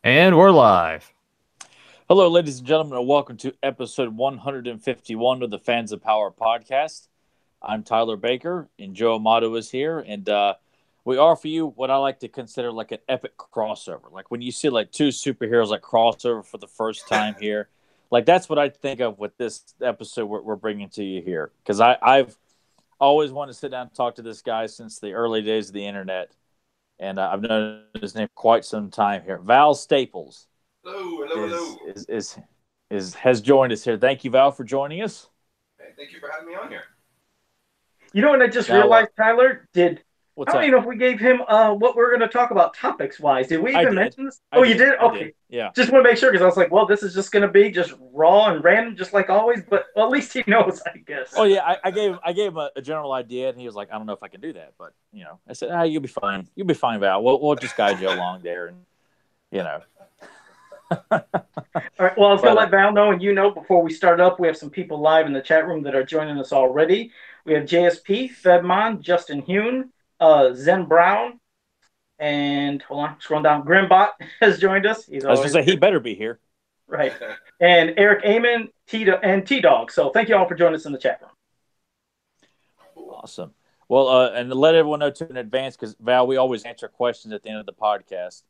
And we're live. Hello, ladies and gentlemen, and welcome to episode 151 of the Fans of Power podcast. I'm Tyler Baker, and Joe Amato is here, and we offer you what I like to consider like an epic crossover. Like when you see like two superheroes like crossover for the first time here, like that's what I think of with this episode we're bringing to you here. Because I've always wanted to sit down and talk to this guy since the early days of the internet, and I've known his name for quite some time here. Val Staples Hello. has joined us here. Thank you, Val, for joining us. Hey, thank you for having me on here. You know what I just Now, realized, Tyler? I what's don't that? even know if we gave him what we're going to talk about topics wise. Did we I even did. mention this? I Oh, you did. did? I Okay. did. Yeah. Just want to make sure because I was like, well, this is just going to be just raw and random, just like always. But well, at least he knows, I guess. Oh yeah, I gave him a general idea, and he was like, I don't know if I can do that, but I said, you'll be fine. You'll be fine, Val. We'll just guide you along there, and you know. All right. Well, I was going to let Val know, and before we start up, we have some people live in the chat room that are joining us already. We have JSP, Fedmon, Justin Hune, Zen Brown, and hold on, scrolling down. Grimbot has joined us. I was going to say he better be here. Right. And Eric Amon, T-Dog. So thank you all for joining us in the chat room. Awesome. Well, and to let everyone know too in advance, because Val, we always answer questions at the end of the podcast.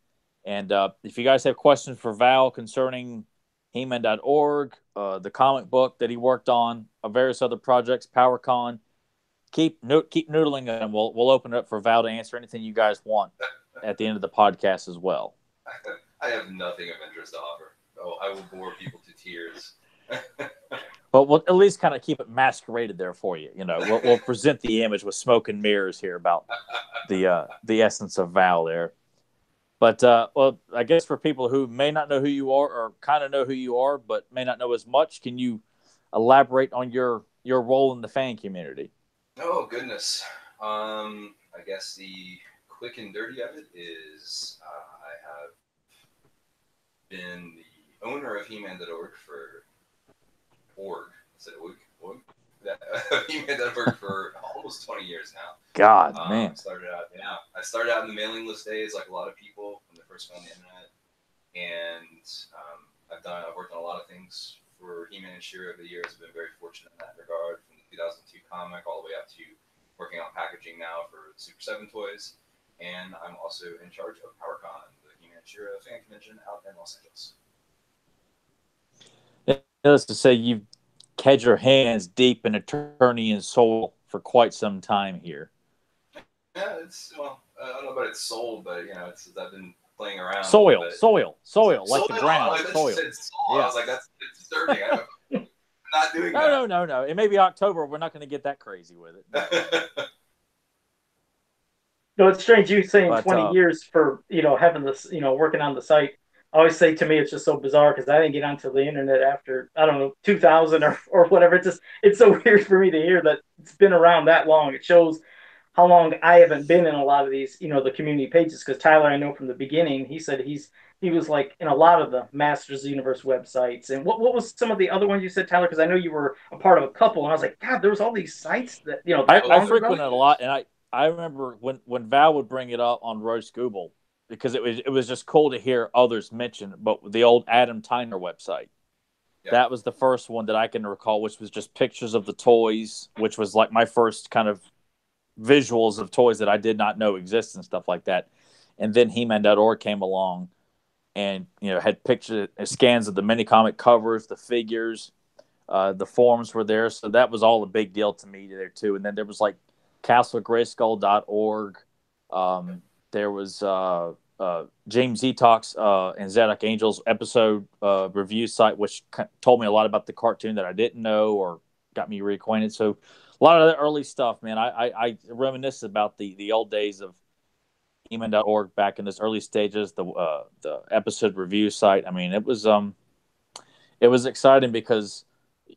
And if you guys have questions for Val concerning He-Man.org, the comic book that he worked on, various other projects, PowerCon, keep noodling, and we'll open it up for Val to answer anything you guys want at the end of the podcast as well. I have nothing of interest to offer. Oh, I will bore people to tears. But we'll at least kind of keep it masqueraded there for you. We'll present the image with smoke and mirrors here about the essence of Val there. But well, I guess for people who may not know who you are or kind of know who you are, but may not know as much, can you elaborate on your role in the fan community? Oh goodness. I guess the quick and dirty of it is I have been the owner of He-Man.org for He-Man.org for almost 20 years now. God, man. I started out in the mailing list days, like a lot of people when they first went on the internet, and I've worked on a lot of things for He-Man and She-Ra over the years. I've been very fortunate in that regard, from the 2002 comic all the way up to working on packaging now for Super 7 toys, and I'm also in charge of PowerCon, the He-Man and She-Ra fan convention out in Los Angeles. Needless to say, you've had your hands deep in Eternian soil for quite some time here. Yeah, I don't know about its soul, but I've been playing around. Soil, like the ground. Like soil. Yeah. I was like, that's disturbing. I'm not doing that. No. It may be October. We're not going to get that crazy with it. No, it's strange you saying 20 years for having this working on the site. I always say to me it's just so bizarre because I didn't get onto the internet after 2000 or whatever. It's so weird for me to hear that it's been around that long. It shows how long I haven't been in a lot of these the community pages, because Tyler, I know from the beginning, he said he was like in a lot of the Masters of the Universe websites. And what was some of the other ones you said, Tyler? Because I know you were a part of a couple, and I was like, God, there was all these sites that I frequent it a lot, and I remember when Val would bring it up on Roast Google, because it was just cool to hear others mention, but the old Adam Tyner website. Yeah. That was the first one that I can recall, which was just pictures of the toys, which was like my first kind of visuals of toys that I did not know exist and stuff like that. And then He-Man.org came along and had pictures, scans of the mini comic covers, the figures, the forums were there. So that was all a big deal to me there too. And then there was like CastleGrayskull.org. There was James E. Talks and Zadok Angel's episode review site, which told me a lot about the cartoon that I didn't know or got me reacquainted. So a lot of the early stuff, man. I reminisce about the old days of He-Man.org back in those early stages. The episode review site. I mean, it was exciting because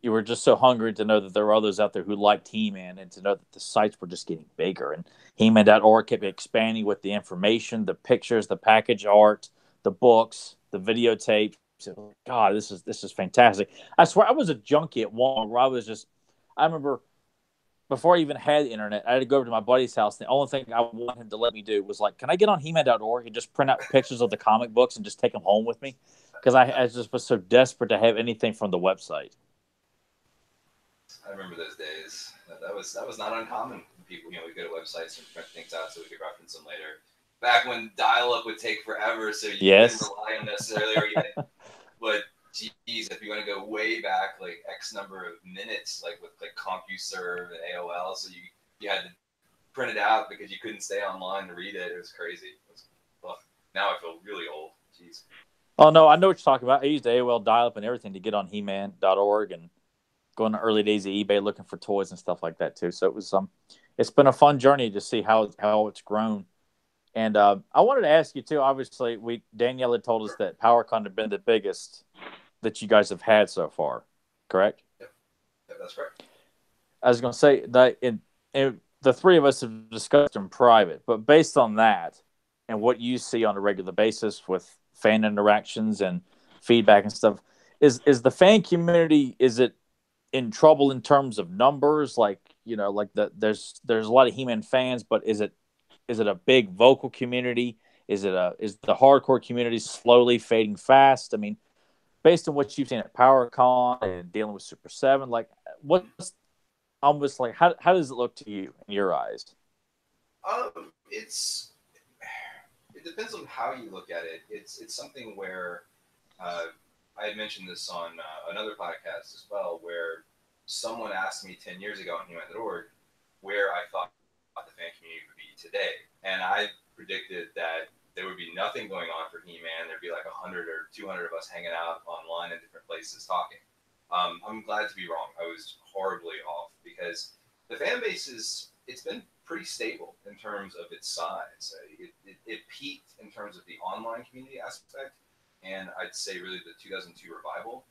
you were just so hungry to know that there were others out there who liked He-Man, and to know that the sites were just getting bigger. And He-Man.org kept expanding with the information, the pictures, the package art, the books, the videotapes. God, this is fantastic. I swear I was a junkie at one where I remember before I even had the internet, I had to go over to my buddy's house. And the only thing I wanted him to let me do was like, can I get on He-Man.org and just print out pictures of the comic books and just take them home with me? Because I just was so desperate to have anything from the website. I remember those days. That was not uncommon. People, we go to websites and print things out so we could reference them later. Back when dial-up would take forever, so you couldn't rely on necessarily. But geez, if you want to go way back, like X number of minutes, like with like CompuServe and AOL, so you had to print it out because you couldn't stay online to read it. It was crazy. Now I feel really old. Jeez. Oh no, I know what you're talking about. I used AOL dial-up and everything to get on He-Man.org and go in the early days of eBay looking for toys and stuff like that too. So it was it's been a fun journey to see how it's grown. And I wanted to ask you too. Obviously, Danielle had told us that PowerCon had been the biggest that you guys have had so far. Correct? Yep, that's correct. I was going to say that the three of us have discussed in private, but based on that and what you see on a regular basis with fan interactions and feedback and stuff, is the fan community, is it in trouble in terms of numbers? Like, there's a lot of He-Man fans, but is it a big vocal community? Is the hardcore community slowly fading fast? I mean, based on what you've seen at PowerCon and dealing with Super 7, like what's almost like how does it look to you in your eyes? It depends on how you look at it. It's something where I had mentioned this on another podcast as well, where someone asked me 10 years ago on He-Man.org where I thought the fan community would be today. And I predicted that there would be nothing going on for He-Man. There'd be like 100 or 200 of us hanging out online in different places talking. I'm glad to be wrong. I was horribly off because the fan base it's been pretty stable in terms of its size. It peaked in terms of the online community aspect, and I'd say really the 2002 revival.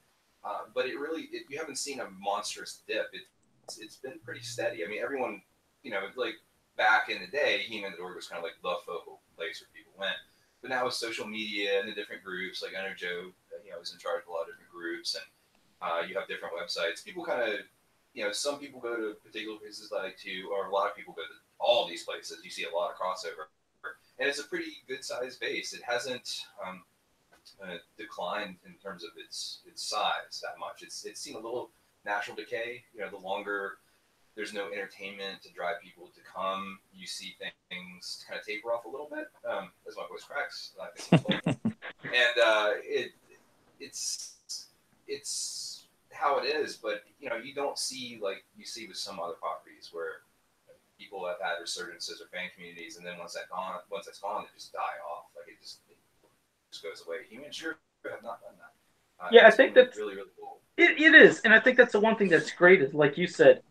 But you haven't seen a monstrous dip. It's been pretty steady. I mean, everyone, like back in the day, He-Man.org was kind of like the focal place where people went. But now with social media and the different groups, like I know Joe, is in charge of a lot of different groups, and you have different websites. People kind of, some people go to particular places like or a lot of people go to all these places. You see a lot of crossover, and it's a pretty good sized base. It hasn't declined in terms of its size that much. It's seen a little natural decay. The longer there's no entertainment to drive people to come, you see things kind of taper off a little bit. As my voice cracks, and it's how it is. But you don't see like you see with some other properties where people have had resurgences or fan communities, and then once that's gone, they just die off. Like it just goes away. He-Man sure have not done that. Yeah, I think that's really, really cool. It is, and I think that's the one thing that's great is, like you said,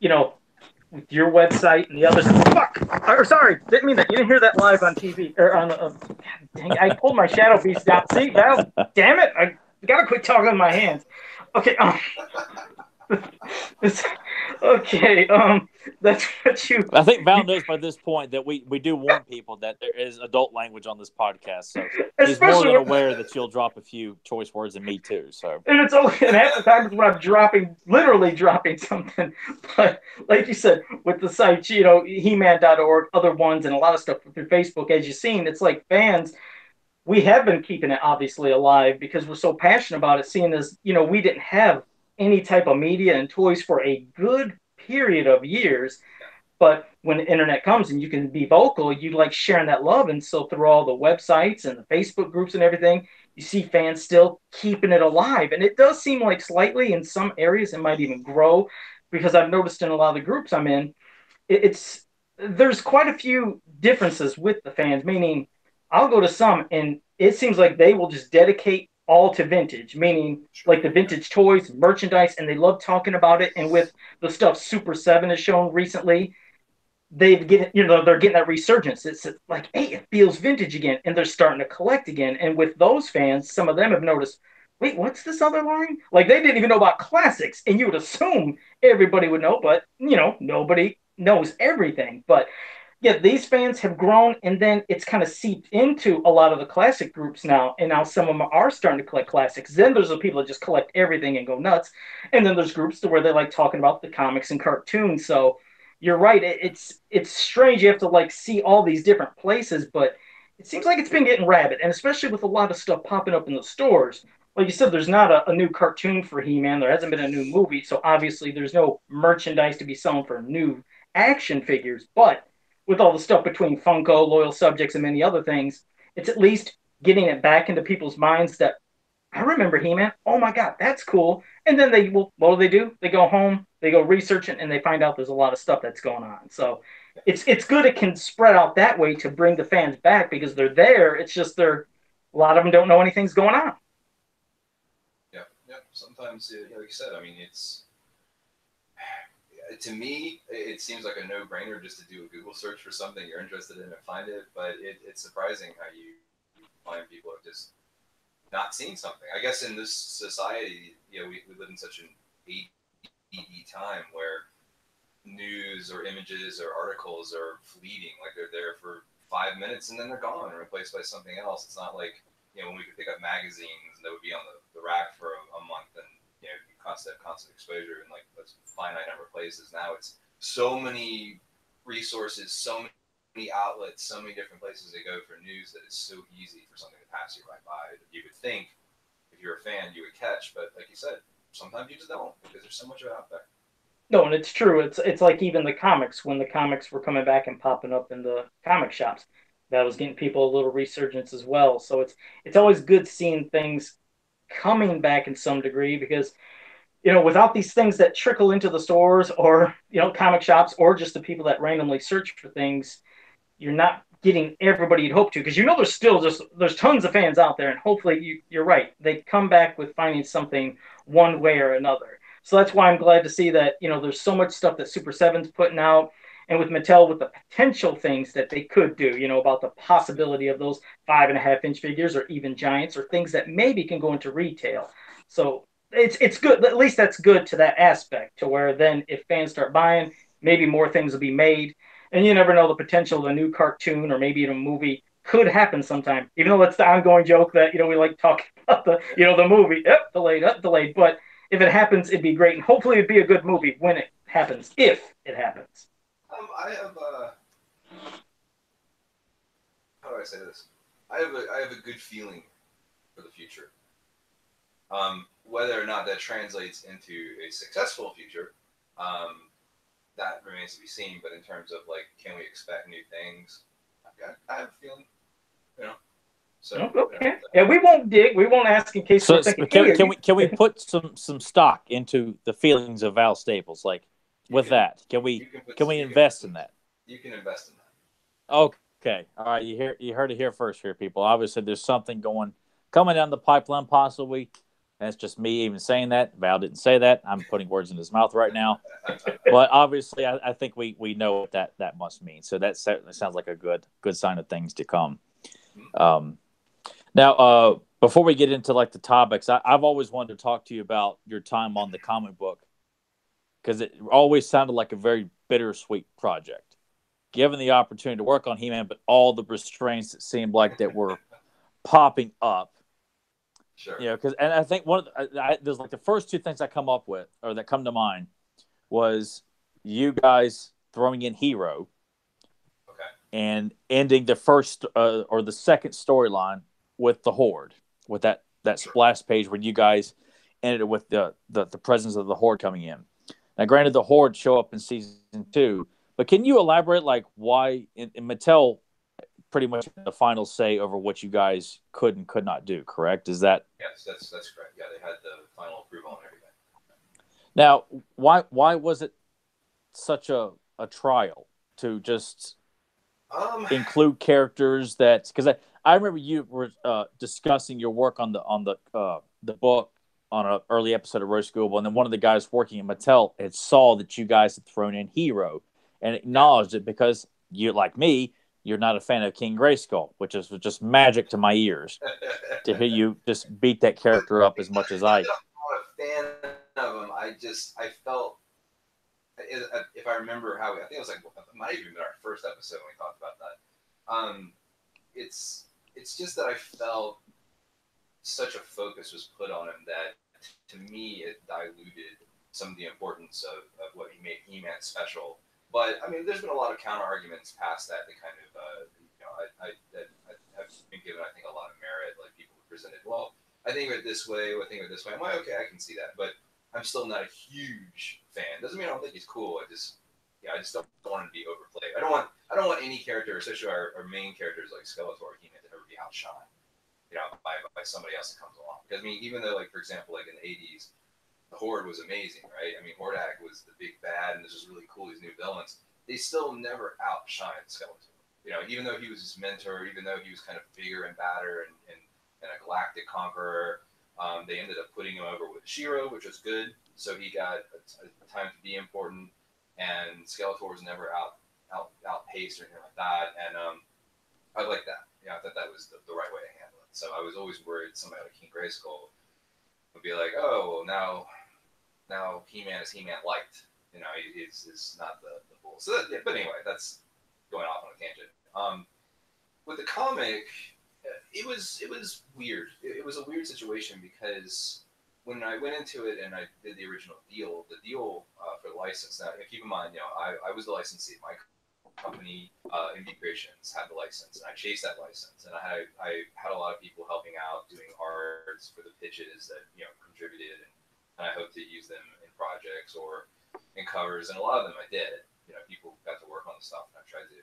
with your website and the others. Fuck! Or sorry, didn't mean that. You didn't hear that live on TV or on. Dang, I pulled my Shadow Beast out. See, Val? Damn it! I gotta quit talking with my hands. Okay. Okay. That's what you. I think Val knows by this point that we do warn people that there is adult language on this podcast, so he's more than aware that you'll drop a few choice words in me too. So, and it's only and half the time it's when I'm literally dropping something. But like you said, with the sites, He-Man.org, other ones, and a lot of stuff through Facebook, as you've seen, it's like fans. We have been keeping it obviously alive because we're so passionate about it. Seeing as we didn't have any type of media and toys for a good period of years. But when the internet comes and you can be vocal, you like sharing that love. And so through all the websites and the Facebook groups and everything, you see fans still keeping it alive. And it does seem like slightly in some areas it might even grow, because I've noticed in a lot of the groups I'm in, there's quite a few differences with the fans, meaning I'll go to some and it seems like they will just dedicate all to vintage, meaning like the vintage toys, merchandise, and they love talking about it. And with the stuff Super 7 has shown recently, they're getting that resurgence. It's like, hey, it feels vintage again, and they're starting to collect again. And with those fans, some of them have noticed, wait, what's this other line? Like they didn't even know about classics, and you would assume everybody would know, but nobody knows everything. But yeah, these fans have grown, and then it's kind of seeped into a lot of the classic groups now, and now some of them are starting to collect classics. Then there's the people that just collect everything and go nuts, and then there's groups to where they like talking about the comics and cartoons. So you're right, it's strange. You have to like see all these different places, but it seems like it's been getting rabid, and especially with a lot of stuff popping up in the stores. Like you said, there's not a new cartoon for He-Man. There hasn't been a new movie, so obviously there's no merchandise to be selling for new action figures, but with all the stuff between Funko, Loyal Subjects, and many other things, it's at least getting it back into people's minds that I remember He-Man. Oh my God, that's cool. And then they will, what do? They go home, they go research it, and they find out there's a lot of stuff that's going on. So it's good it can spread out that way to bring the fans back because they're there. It's just a lot of them don't know anything's going on. Yeah. Sometimes, like you said, I mean, it's to me, it seems like a no-brainer just to do a Google search for something you're interested in and find it. But it's surprising how you find people are just not seeing something. I guess in this society, we live in such an ADD time where news or images or articles are fleeting. Like they're there for 5 minutes and then they're gone and replaced by something else. It's not like when we could pick up magazines and they would be on the rack for a month and constant exposure in like a finite number of places. Now it's so many resources, so many outlets, so many different places to go for news that it's so easy for something to pass you right by. You would think if you're a fan you would catch, but like you said, sometimes you just don't because there's so much of it out there. No, and it's true. It's like even the comics, when the comics were coming back and popping up in the comic shops, that was getting people a little resurgence as well. So it's always good seeing things coming back in some degree because without these things that trickle into the stores or, comic shops or just the people that randomly search for things, you're not getting everybody you'd hope to because there's tons of fans out there and hopefully you're right. They come back with finding something one way or another. So that's why I'm glad to see that, there's so much stuff that Super 7's putting out and with Mattel with the potential things that they could do, about the possibility of those 5.5-inch figures or even giants or things that maybe can go into retail. So it's good. At least that's good to that aspect to where then if fans start buying, maybe more things will be made. And you never know, the potential of a new cartoon or maybe even a movie could happen sometime. Even though that's the ongoing joke that, we like talking about the movie. Yep, delayed. But if it happens, it'd be great. And hopefully it'd be a good movie when it happens, if it happens. I have how do I say this? I have a good feeling for the future. Whether or not that translates into a successful future, that remains to be seen. But in terms of can we expect new things? I have a feeling, So okay. Yeah, we won't dig. We won't ask in case we're thinking. Can we put some stock into the feelings of Val Staples? That, can we invest in that? You can invest in that. Okay. All right. You heard it here first, here, people. Obviously, there's something coming down the pipeline, possibly. That's just me even saying that. Val didn't say that. I'm putting words in his mouth right now. But obviously, I think we know what that must mean. So that certainly sounds like a good sign of things to come. Now, before we get into the topics, I've always wanted to talk to you about your time on the comic book because it always sounded like a very bittersweet project. Given the opportunity to work on He-Man, but all the restraints that seemed like that were popping up. Sure. And I think there's the first two things I come up with or that come to mind was you guys throwing in Hero, okay, and ending the first or the second storyline with the Horde, with that splash page where you guys ended it with the presence of the Horde coming in. Now, granted, the Horde show up in season 2, but can you elaborate why in Mattel pretty much the final say over what you guys could and could not do, correct? Is that? Yes, that's correct. Yeah, they had the final approval on everything. Now, why was it such a trial to just include characters that? Because I remember you were discussing your work on the book on an early episode of Roast School, and then one of the guys working at Mattel had saw that you guys had thrown in Hero and acknowledged it because you, like me, you're not a fan of King Grayskull, which is just magic to my ears to hear you just beat that character up as much as I. I'm not a fan of him. I felt if I remember how, I think it was like, it might have even been our first episode when we talked about that. It's just that I felt such a focus was put on him that, to me, it diluted some of the importance of what he made He-Man special. But I mean, there's been a lot of counter arguments past that kind of, I have been given, I think, a lot of merit. Like, people have presented, well, I think of it this way, or I think of it this way. I'm like, okay, I can see that, but I'm still not a huge fan. Doesn't mean I don't think he's cool. I just don't want him to be overplayed. I don't want any character, especially our main characters like Skeletor or He-Man, to ever be outshined, by somebody else that comes along. Because I mean, even though, like, for example, like in the '80s, the Horde was amazing, right? I mean, Hordak was the big bad, and this was really cool. These new villains, they still never outshined Skeletor. Even though he was his mentor, even though he was kind of bigger and badder and a galactic conqueror, they ended up putting him over with Shiro, which was good. So he got a time to be important, and Skeletor was never outpaced or anything like that. And I like that. I thought that was the right way to handle it. So I was always worried somebody like King Grayskull would be like, oh, well, now He-Man is He-Man liked. It's not the bull. So but anyway, that's going off on a tangent. With the comic, it was weird. It was a weird situation because when I went into it and I did the original deal, for the license. Now, keep in mind, I was the licensee. My company, NYP Creations, had the license, and I chased that license. And I had a lot of people helping out, doing arts for the pitches that contributed, and I hope to use them in projects or in covers. And a lot of them I did. People got to work on the stuff, and I tried to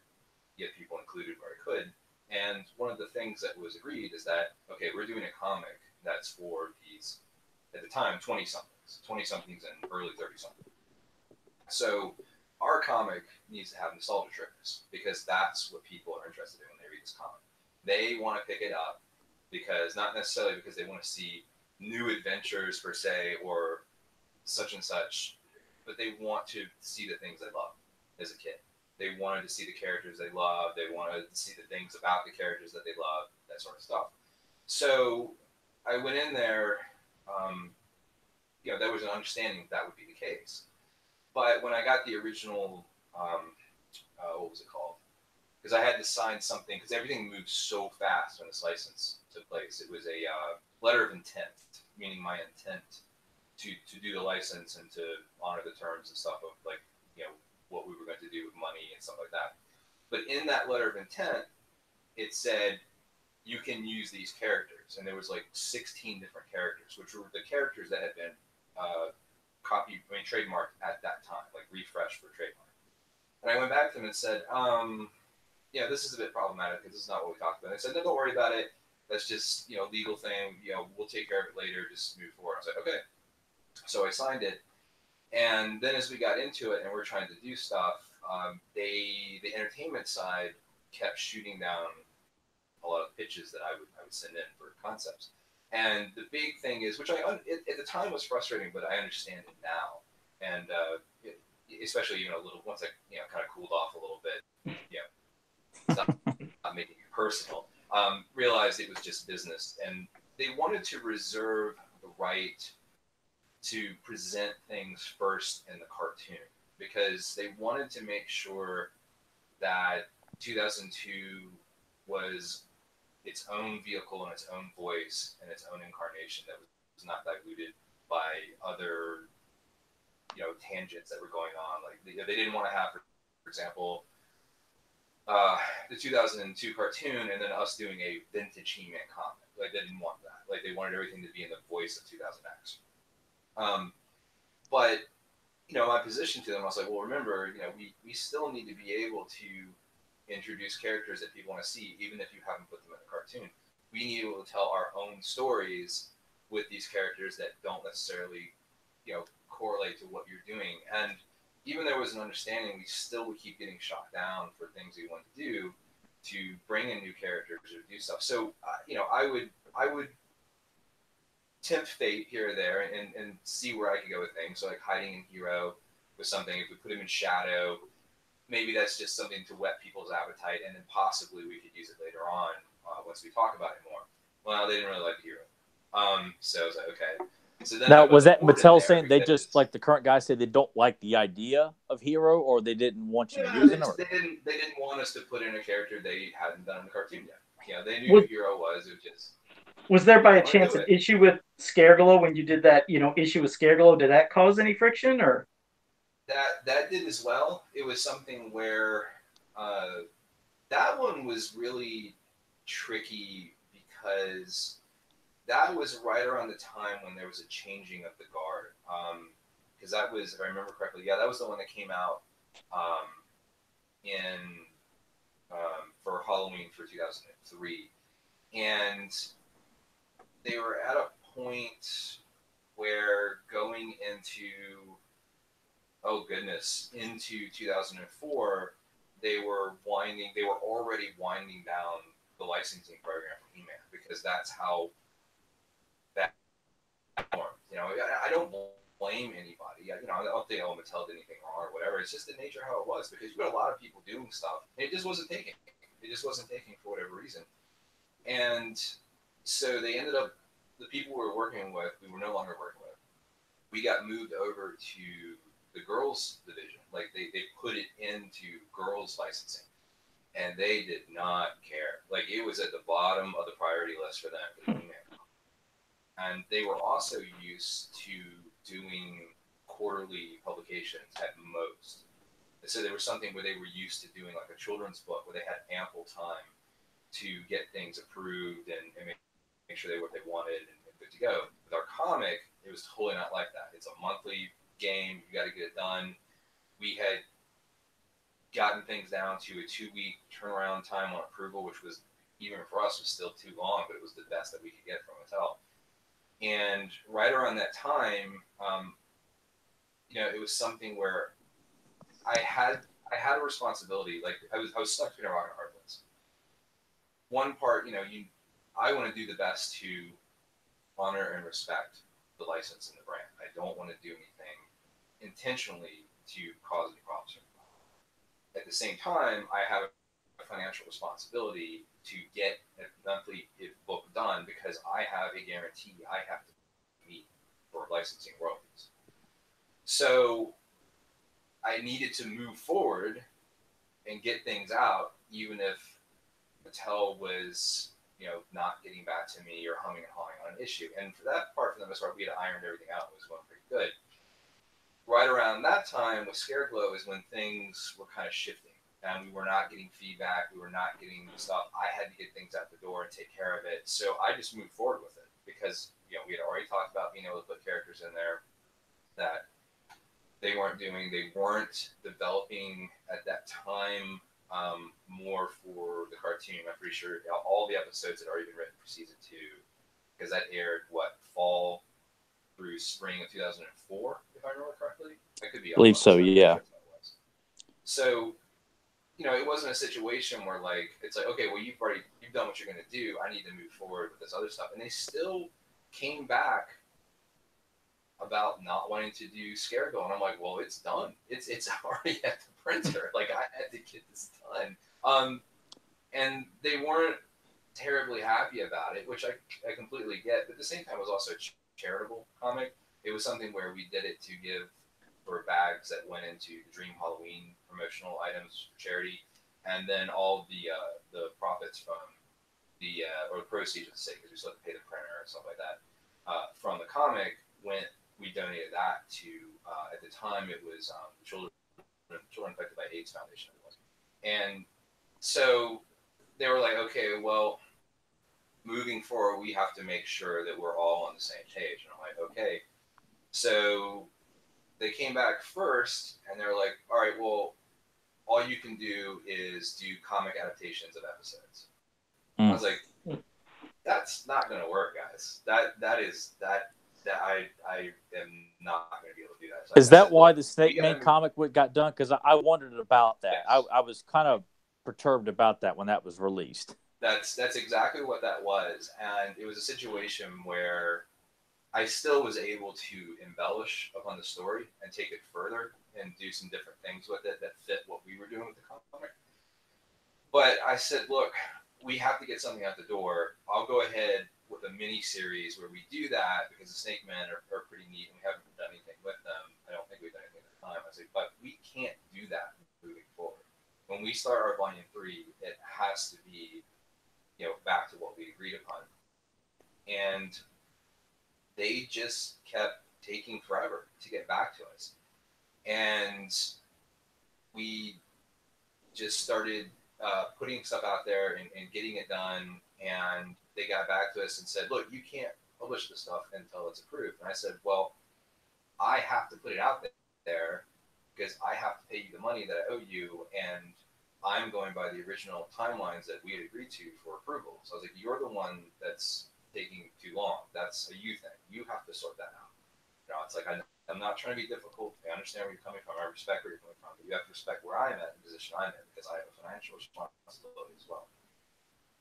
get people included where I could. And one of the things that was agreed is that, okay, we're doing a comic that's for these, at the time, 20-somethings and early 30-somethings. So our comic needs to have nostalgia triggers because that's what people are interested in when they read this comic. They want to pick it up because, not necessarily because they want to see new adventures per se or such and such, but they want to see the things they love as a kid. They wanted to see the characters they love. They wanted to see the things about the characters that they love, that sort of stuff. So I went in there, there was an understanding that would be the case. But when I got the original, what was it called? Because I had to sign something, because everything moved so fast when this license took place. It was a letter of intent, meaning my intent to do the license and to honor the terms and stuff of, like, what we were going to do with money and stuff like that. But in that letter of intent, it said, you can use these characters. And there was like 16 different characters, which were the characters that had been trademarked at that time, like refreshed for trademark. And I went back to them and said, this is a bit problematic because this is not what we talked about. And they said, no, don't worry about it. That's just, legal thing. We'll take care of it later. Just move forward. I was like, okay. So I signed it. And then as we got into it and we're trying to do stuff, the entertainment side kept shooting down a lot of pitches that I would send in for concepts. And the big thing is, which at the time was frustrating, but I understand it now. And especially once I kind of cooled off a little bit, not making it personal, realized it was just business, and they wanted to reserve the right to present things first in the cartoon because they wanted to make sure that 2002 was its own vehicle and its own voice and its own incarnation that was not diluted by other tangents that were going on. Like they didn't want to have, for example, the 2002 cartoon and then us doing a vintage He-Man comic. Like they didn't want that. Like they wanted everything to be in the voice of 2000X. But my position to them, I was like, well, remember, we still need to be able to introduce characters that people want to see, even if you haven't put them in a cartoon. We need to be able to tell our own stories with these characters that don't necessarily, correlate to what you're doing. And even there was an understanding, we still would keep getting shot down for things we want to do to bring in new characters or do stuff. So, I would tempt fate here or there and see where I could go with things. So like hiding in Hero was something. If we put him in Shadow, maybe that's just something to whet people's appetite, and then possibly we could use it later on once we talk about it more. Well, they didn't really like the Hero. So I was like, okay. So then now, was that Horde Mattel saying they because, just, like the current guy said, they don't like the idea of Hero, or they didn't want you yeah, using it? they didn't want us to put in a character they hadn't done in the cartoon yet. You know, they knew who Hero was. It was just, was there by a chance an issue with Scareglow when you did that, issue with Scareglow? Did that cause any friction, or? That did as well. It was something where that one was really tricky because that was right around the time when there was a changing of the guard. Because that was, if I remember correctly, yeah, that was the one that came out in for Halloween for 2003, and they were at a point where going into into 2004, they were already winding down the licensing program for He-Man because that's how that formed. I don't blame anybody. I don't think Mattel did anything wrong or whatever. It's just the nature of how it was because you got a lot of people doing stuff. And it just wasn't taking. It just wasn't taking for whatever reason. And so they ended up, the people we were working with, we were no longer working with. We got moved over to the girls division. Like they put it into girls licensing, and they did not care. Like it was at the bottom of the priority list for them. And they were also used to doing quarterly publications at most. So there was something where they were used to doing like a children's book where they had ample time to get things approved and make sure they were what they wanted and good to go. With our comic, it was totally not like that. It's a monthly game. You got to get it done. We had gotten things down to a 2-week turnaround time on approval, which was, even for us, was still too long, but it was the best that we could get from Mattel. And right around that time, it was something where I had a responsibility. Like I was stuck between a rock and a hard place. One part, I want to do the best to honor and respect the license and the brand. I don't want to do anything intentionally to cause any problems. At the same time, I have a financial responsibility to get a monthly book done because I have a guarantee I have to meet for licensing royalties. So I needed to move forward and get things out, even if Mattel was, not getting back to me or humming and hawing on an issue. And for that part, for the most part, we had ironed everything out. It was going pretty good. Right around that time with Scareglow is when things were kind of shifting. And we were not getting feedback. We were not getting stuff. I had to get things out the door and take care of it. So I just moved forward with it because, we had already talked about being able to put characters in there that they weren't doing. They weren't developing at that time more for the cartoon. I'm pretty sure all the episodes had already been written for season 2 because that aired, fall through spring of 2004, if I remember correctly. I could be. I believe so, yeah. So, it wasn't a situation where it's like, okay, well, you've done what you're going to do. I need to move forward with this other stuff. And they still came back about not wanting to do Scareglow. And I'm like, well, it's done. It's already at the printer. I had to get this done. And they weren't terribly happy about it, which I completely get. But at the same time, it was also a charitable comic. It was something where we did it to give for bags that went into the Dream Halloween promotional items for charity, and then all the profits from the or the proceeds, let's say, because we still have to pay the printer and stuff like that from the comic we donated that to at the time it was children affected by AIDS Foundation, and so they were like, okay, well, moving forward, we have to make sure that we're all on the same page. And I'm like, okay. So they came back first, and they're like, all right, well, all you can do is do comic adaptations of episodes. I was like, that's not going to work, guys. I am not going to be able to do that. So is that why the Snake Man comic got done? Because I wondered about that. Yes. I was kind of perturbed about that when that was released. That's exactly what that was. And it was a situation where I still was able to embellish upon the story and take it further and do some different things with it that fit what we were doing with the comic. But I said, look, we have to get something out the door. I'll go ahead with a mini mini series where we do that because the Snake Men are pretty neat and we haven't done anything with them. I don't think we've done anything at the time. I was like, but we can't do that moving forward. When we start our volume 3, it has to be, back to what we agreed upon. And they just kept taking forever to get back to us. And we just started putting stuff out there and getting it done. And they got back to us and said, look, you can't publish this stuff until it's approved. And I said, well, I have to put it out there because I have to pay you the money that I owe you. And I'm going by the original timelines that we had agreed to for approval. So I was like, you're the one that's taking too long. That's a you thing. You have to sort that out. It's like, I'm not trying to be difficult. I understand where you're coming from. I respect where you're coming from. But you have to respect where I'm at, the position I'm in, because I have a financial responsibility as well.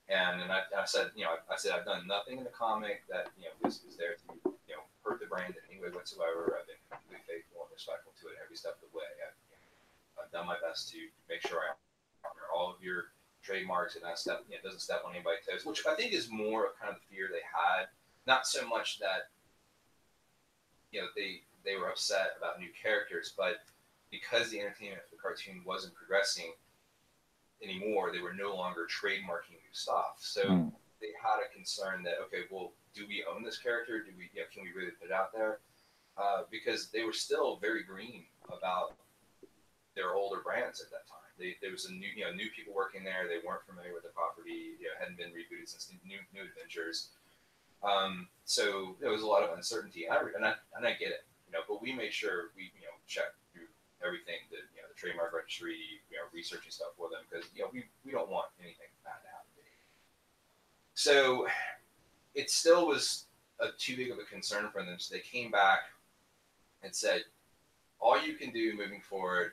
And I said, I've done nothing in the comic that, is there to, hurt the brand in any way whatsoever. I've been completely faithful and respectful to it every step of the way. I've done my best to make sure I honor all of your trademarks and that step, doesn't step on anybody's toes, which I think is more of kind of the fear they had. Not so much that, they were upset about new characters, but because the entertainment for the cartoon wasn't progressing anymore, they were no longer trademarking new stuff. So they had a concern that, okay, well, do we own this character? Can we really put it out there? Because they were still very green about their older brands at that time. There was some new people working there. They weren't familiar with the property. Hadn't been rebooted since New Adventures. So there was a lot of uncertainty, and I get it, but we made sure we checked through everything, the trademark registry, researching stuff for them, because we don't want anything bad to happen. So it still was too big of a concern for them. So they came back and said, all you can do moving forward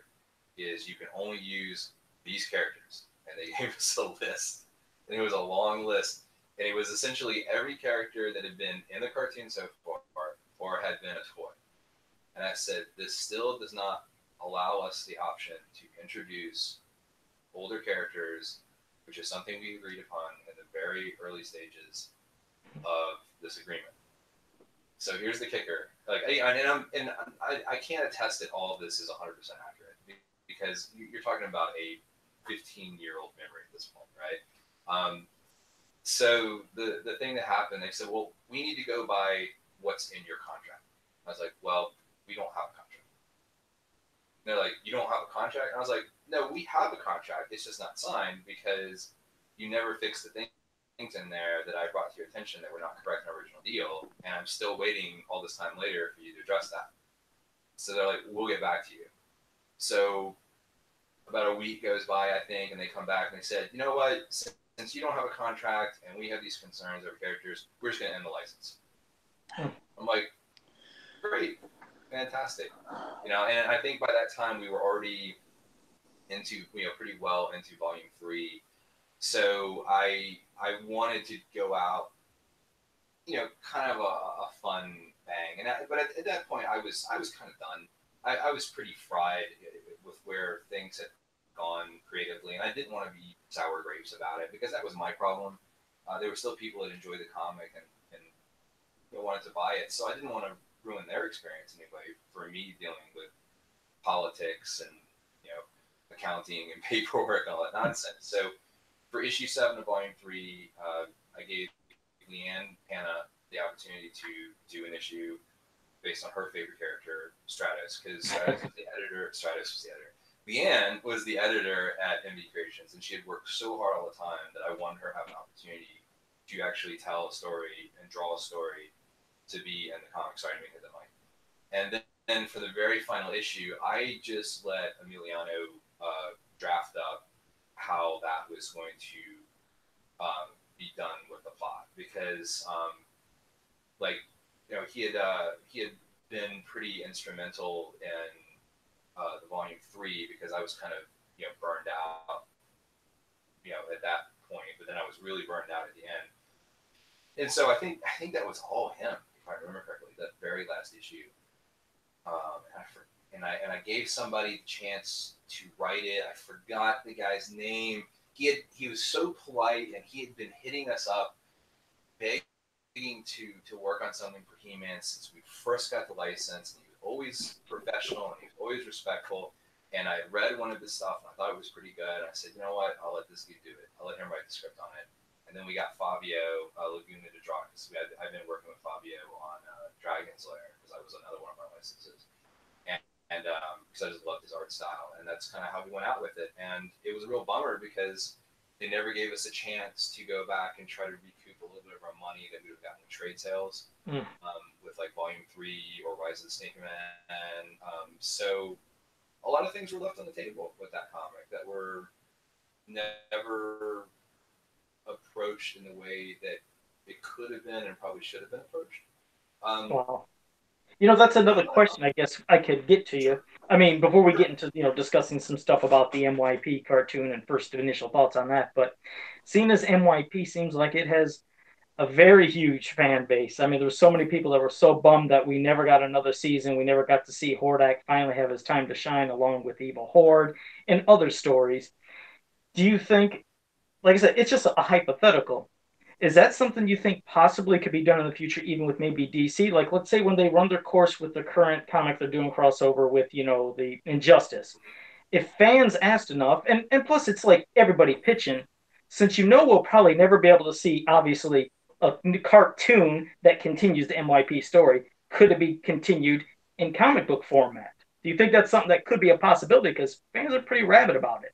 is you can only use these characters. And they gave us a list, and it was a long list. And it was essentially every character that had been in the cartoon so far or had been a toy. And I said, this still does not allow us the option to introduce older characters, which is something we agreed upon in the very early stages of this agreement. So here's the kicker. I can't attest that all of this is 100% accurate, because you're talking about a 15-year-old memory at this point, right? So the thing that happened, they said, well, we need to go by what's in your contract. I was like, well, we don't have a contract. And they're like, you don't have a contract? And I was like, no, we have a contract. It's just not signed because you never fixed the things in there that I brought to your attention that were not correct in our original deal. And I'm still waiting all this time later for you to address that. So they're like, we'll get back to you. So about a week goes by, I think, and they come back and they said, you know what? Since you don't have a contract and we have these concerns over characters, we're just going to end the license. I'm like, great, fantastic. And I think by that time we were already into, pretty well into volume 3. So I wanted to go out, kind of a fun bang. But at that point I was kind of done. I was pretty fried with where things had gone creatively, and I didn't want to be sour grapes about it, because that was my problem. There were still people that enjoyed the comic and wanted to buy it, so I didn't want to ruin their experience anyway for me dealing with politics and accounting and paperwork and all that nonsense. So for issue 7 of volume 3, I gave Leanne Hanna the opportunity to do an issue based on her favorite character, Stratus, because Stratus was the editor. Leanne was the editor at NYP Creations, and she had worked so hard all the time that I wanted her to have an opportunity to actually tell a story and draw a story to be in the comic. Sorry to make it that way. And then for the very final issue, I just let Emiliano draft up how that was going to be done with the plot, because he had been pretty instrumental in the volume 3, because I was kind of burned out at that point, but then I was really burned out at the end. And so I think that was all him, if I remember correctly, that very last issue. And I gave somebody the chance to write it. I forgot the guy's name. He was so polite, and he had been hitting us up, begging to work on something for He-Man since we first got the license. And he was always professional and he was always respectful. And I read one of his stuff and I thought it was pretty good. And I said, you know what? I'll let this dude do it. I'll let him write the script on it. And then we got Fabio Laguna to draw because I've been working with Fabio on Dragon's Lair because I was another one of our licenses. And because I just loved his art style. And that's kind of how we went out with it. And it was a real bummer because they never gave us a chance to go back and try to recoup a little bit of our money that we would have gotten in trade sales with like Volume 3 or Rise of the Snake Man. So a lot of things were left on the table with that comic that were never approached in the way that it could have been and probably should have been approached. Wow. That's another question I guess I could get to you. I mean, before we get into, discussing some stuff about the NYP cartoon and first initial thoughts on that, but seeing as NYP seems like it has a very huge fan base. I mean, there were so many people that were so bummed that we never got another season. We never got to see Hordak finally have his time to shine along with Evil Horde and other stories. Do you think, like I said, it's just a hypothetical. Is that something you think possibly could be done in the future, even with maybe DC? Like, let's say when they run their course with the current comic they're doing crossover with, the Injustice. If fans asked enough, and plus it's like everybody pitching, since we'll probably never be able to see, obviously, a cartoon that continues the NYP story, could it be continued in comic book format? Do you think that's something that could be a possibility? Because fans are pretty rabid about it.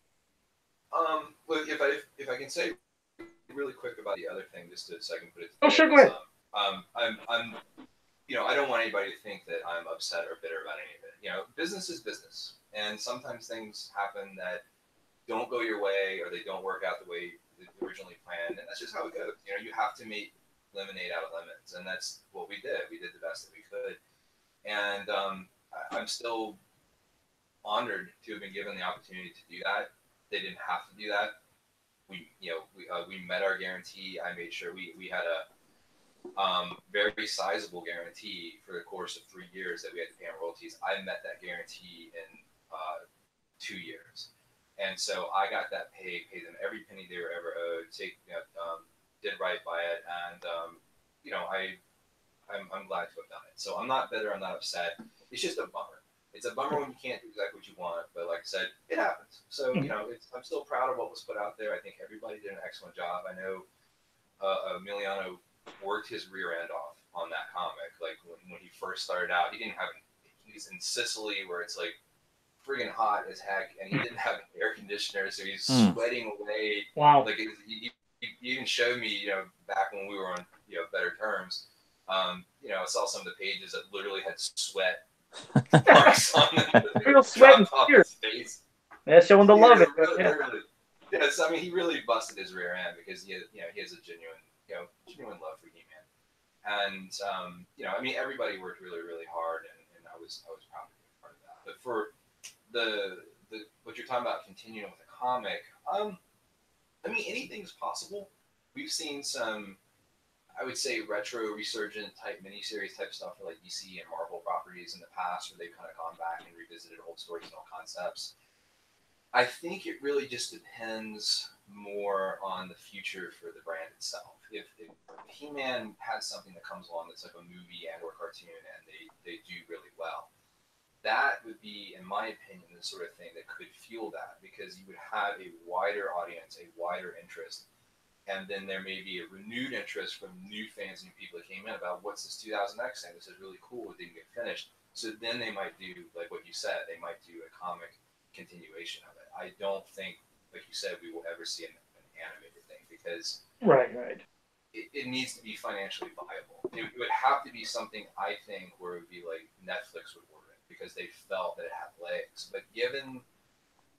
Well, if I can say really quick about the other thing, just so I can put it. Oh, sure, go ahead. I'm I don't want anybody to think that I'm upset or bitter about any of it. Business is business, and sometimes things happen that don't go your way or they don't work out the way you originally planned, and that's just how it goes. You have to make lemonade out of lemons, and that's what we did. We did the best that we could, and I'm still honored to have been given the opportunity to do that. They didn't have to do that. We met our guarantee. I made sure we had a very sizable guarantee for the course of 3 years that we had to pay on royalties. I met that guarantee in 2 years, and so I got that paid them every penny they were ever owed. Did right by it, and I'm glad to have done it. So I'm not bitter. I'm not upset. It's just a bummer. It's a bummer when you can't do exactly what you want, but like I said, it happens. So, I'm still proud of what was put out there. I think everybody did an excellent job. I know Emiliano worked his rear end off on that comic. Like when he first started out, he was in Sicily where it's like friggin' hot as heck, and he didn't have an air conditioner, so he's sweating away. Wow. Like he even showed me, back when we were on, better terms, I saw some of the pages that literally had sweat marks on them. Real sweat and tears. Face. Yeah, showing the love. Yes, I mean, he really busted his rear end because he has a genuine love for He-Man, and I mean, everybody worked really, really hard, and I was proud to be a part of that. But for the what you're talking about, continuing with a comic, I mean, anything's possible. We've seen some, I would say, retro resurgent type miniseries type stuff for like DC and Marvel properties in the past, where they've kind of gone back and revisited old stories and old concepts. I think it really just depends more on the future for the brand itself. If He-Man has something that comes along that's like a movie and or cartoon and they do really well, that would be, in my opinion, the sort of thing that could fuel that, because you would have a wider audience, a wider interest, and then there may be a renewed interest from new fans, new people that came in about what's this 2000X thing. This is really cool. It didn't get finished. So then they might do, like what you said, they might do a comic continuation of it. I don't think, like you said, we will ever see an animated thing because right. It needs to be financially viable. It would have to be something, I think, where it would be like Netflix would order it because they felt that it had legs. But given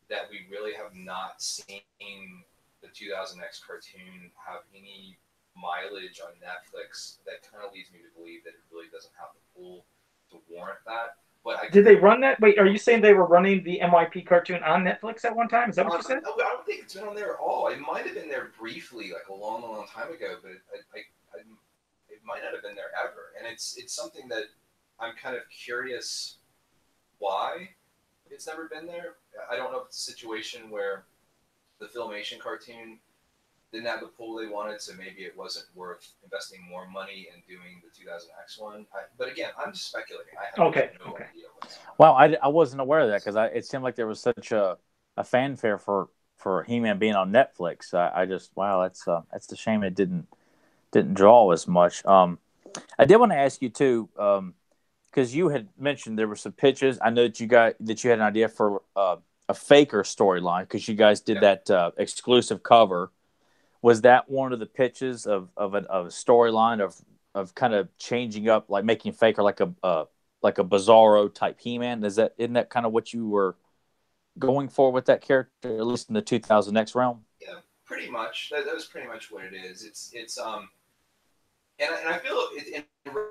that we really have not seen the 2000X cartoon have any mileage on Netflix, that kind of leads me to believe that it really doesn't have the pull to warrant that. But did they run that? Wait, are you saying they were running the NYP cartoon on Netflix at one time? Is that what you said? I don't think it's been on there at all. It might have been there briefly, like a long, long time ago, but it might not have been there ever. And it's something that I'm kind of curious why it's never been there. I don't know if it's a situation where the Filmation cartoon didn't have the pull they wanted, so maybe it wasn't worth investing more money in doing the 2000X one. But again, I'm just speculating. I have no idea what's going on. Well, I wasn't aware of that because it seemed like there was such a fanfare for He-Man being on Netflix. I just that's the shame it didn't draw as much. I did want to ask you too, because you had mentioned there were some pitches. I know that you had an idea for a Faker storyline because you guys did that exclusive cover. Was that one of the pitches of a storyline of kind of changing up, like making Faker like a Bizarro type He-Man? Isn't that kind of what you were going for with that character, at least in the 2000X realm? Yeah, pretty much. That was pretty much what it is. It's and I feel in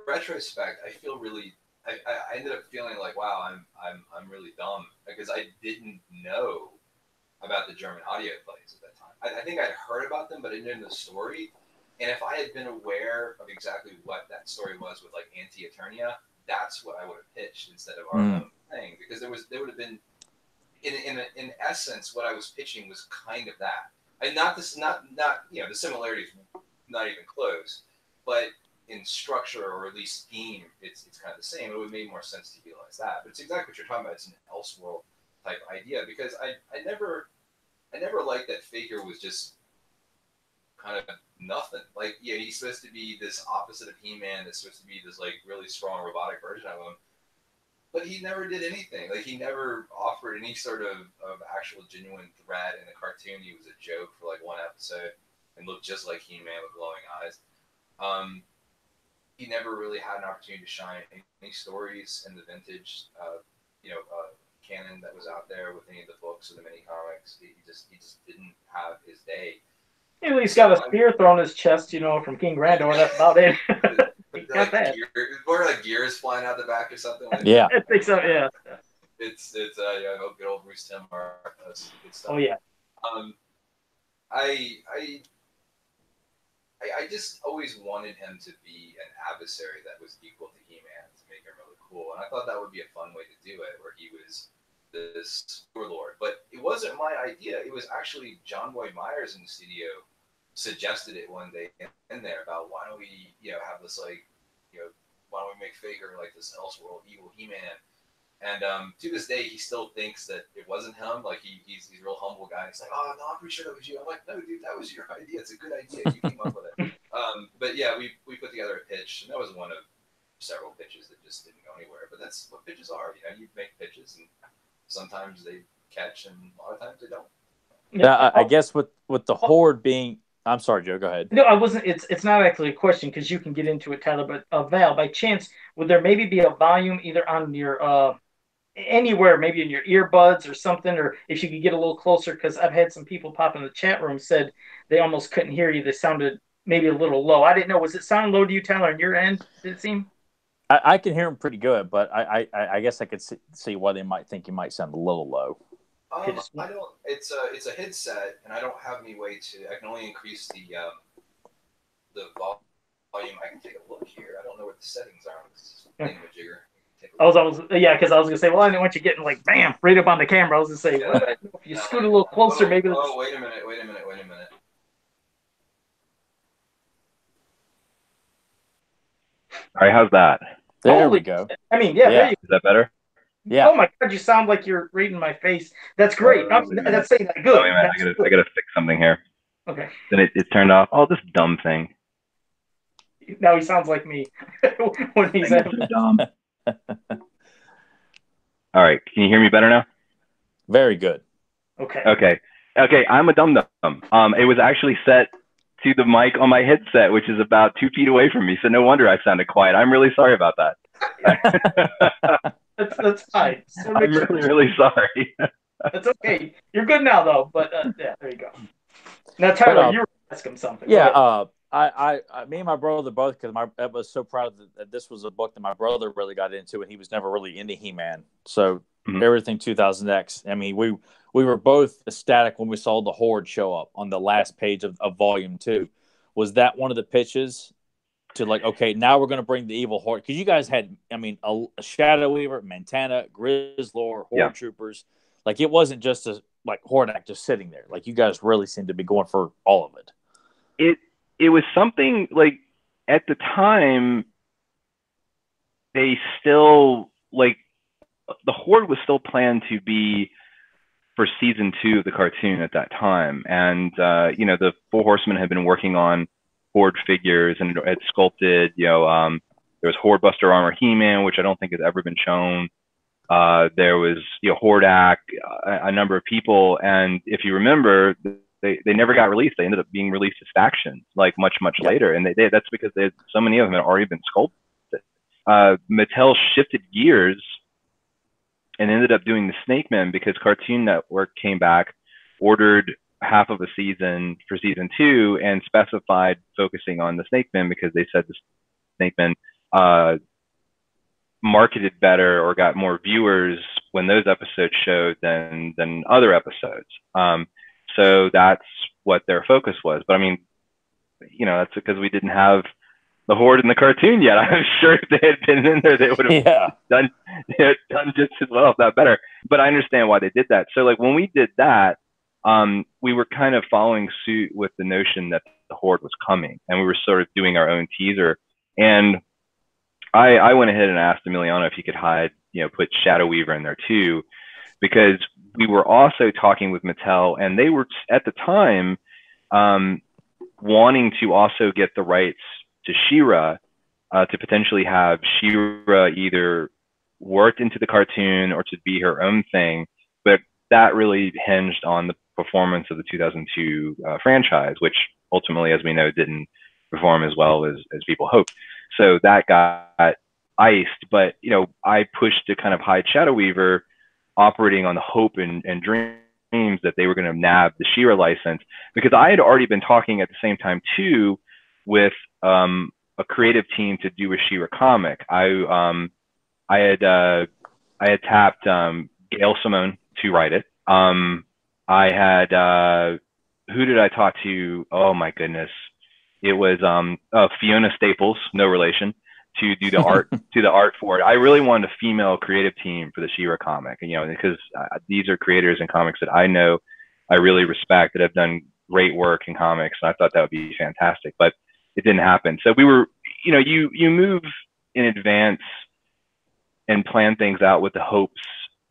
retrospect, I feel really. I ended up feeling like, wow, I'm really dumb because I didn't know about the German audio plays at that time. I think I'd heard about them, but I didn't know the story. And if I had been aware of exactly what that story was with like Anti-Eternia, that's what I would have pitched instead of our own thing, because there would have been in essence what I was pitching was kind of that, and not the similarities not even close, but in structure or at least theme, it's kind of the same. It would make more sense to utilize that, but it's exactly what you're talking about. It's an Elseworld type idea because I never liked that Faker was just kind of nothing. Like, yeah, he's supposed to be this opposite of He-Man. That's supposed to be this like really strong robotic version of him, but he never did anything. Like, he never offered any sort of actual genuine threat in the cartoon. He was a joke for like one episode and looked just like He-Man with glowing eyes. He never really had an opportunity to shine any stories in the vintage, canon that was out there with any of the books or the mini comics. He just didn't have his day. He at least got a spear thrown in his chest, from King Grandor. That's about it. Like or like gears flying out the back or something. Like yeah, that. I think so. Yeah. It's good old Bruce Timmar. That's good stuff. Oh yeah. I just always wanted him to be an adversary that was equal to He-Man to make him really cool, and I thought that would be a fun way to do it, where he was this warlord. But it wasn't my idea. It was actually John Boyd Myers in the studio suggested it one day in there about why don't we have this why don't we make Faker like this Elseworld evil He-Man. And to this day, he still thinks that it wasn't him. Like, he's a real humble guy. He's like, oh, no, I'm pretty sure that was you. I'm like, no, dude, that was your idea. It's a good idea. You came up with it. But yeah, we put together a pitch, and that was one of several pitches that just didn't go anywhere. But that's what pitches are. You make pitches, and sometimes they catch, and a lot of times they don't. Yeah, I guess with the Horde being. I'm sorry, Joe. Go ahead. No, I wasn't. It's not actually a question because you can get into it, Tyler. But Val, by chance, would there maybe be a volume either on your anywhere, maybe in your earbuds or something, or if you could get a little closer? Because I've had some people pop in the chat room said they almost couldn't hear you. They sounded maybe a little low. I didn't know. Was it sound low to you, Tyler, on your end? Did it seem? I can hear them pretty good, but I guess I could see why they might think you might sound a little low. I don't. It's a headset, and I don't have any way to. I can only increase the volume. I can take a look here. I don't know what the settings are on this thingamajigger. Because I was gonna say, well, I didn't want you getting like bam right up on the camera. I was gonna say, if you scoot a little closer, maybe. Oh, wait a minute. All right, how's that? There we go. I mean, yeah. There you go. Is that better? Yeah. Oh my God, you sound like you're reading my face. That's great. That's saying that good. Oh, wait a minute. I gotta fix something here. Okay. Then it turned off. Oh, this dumb thing. Now he sounds like me when he's so dumb. All right, can you hear me better now? Very good. Okay. I'm a dum-dum. It was actually set to the mic on my headset, which is about 2 feet away from me, so no wonder I sounded quiet. I'm really sorry about that. That's fine. I'm really sorry. That's okay. You're good now, though. But yeah, there you go. Now, Tyler, you were asking something. Yeah. Me and my brother both, because I was so proud that this was a book that my brother really got into, and he was never really into He-Man. So everything 2000X. I mean, we were both ecstatic when we saw the Horde show up on the last page of Volume 2. Was that one of the pitches to like, okay, now we're going to bring the evil Horde? Because you guys had, I mean, a Shadow Weaver, Montana, Grizzlor, Horde Troopers. Like, it wasn't just like Hordak just sitting there. Like, you guys really seemed to be going for all of it. it was something like at the time they still like the Horde was still planned to be for season 2 of the cartoon at that time, and the Four Horsemen had been working on Horde figures and had sculpted. There was Horde Buster Armor He-Man, which I don't think has ever been shown. There was Hordak, a number of people, and if you remember, they never got released. They ended up being released as factions, like much later, and that's because so many of them had already been sculpted. Mattel shifted gears and ended up doing the Snake Men because Cartoon Network came back, ordered half of a season for season 2, and specified focusing on the Snake Men because they said the Snake Men marketed better or got more viewers when those episodes showed than other episodes. So that's what their focus was. But I mean, that's because we didn't have the Horde in the cartoon yet. I'm sure if they had been in there, they would have done just as well, if not better. But I understand why they did that. So like when we did that, we were kind of following suit with the notion that the Horde was coming, and we were sort of doing our own teaser. And I went ahead and asked Emiliano if he could put Shadow Weaver in there too, because we were also talking with Mattel, and they were at the time wanting to also get the rights to She-Ra, to potentially have She-Ra either worked into the cartoon or to be her own thing. But that really hinged on the performance of the 2002 franchise, which ultimately, as we know, didn't perform as well as people hoped. So that got iced. But I pushed to kind of hide Shadow Weaver, operating on the hope and dreams that they were going to nab the She-Ra license, because I had already been talking at the same time too with a creative team to do a She-Ra comic. I had tapped Gail Simone to write it. I had who did I talk to? Oh my goodness, it was Fiona Staples, no relation, to do the art for it. I really wanted a female creative team for the She-Ra comic, because these are creators in comics that I know, I really respect, that have done great work in comics, and I thought that would be fantastic. But it didn't happen. So we were, you move in advance and plan things out with the hopes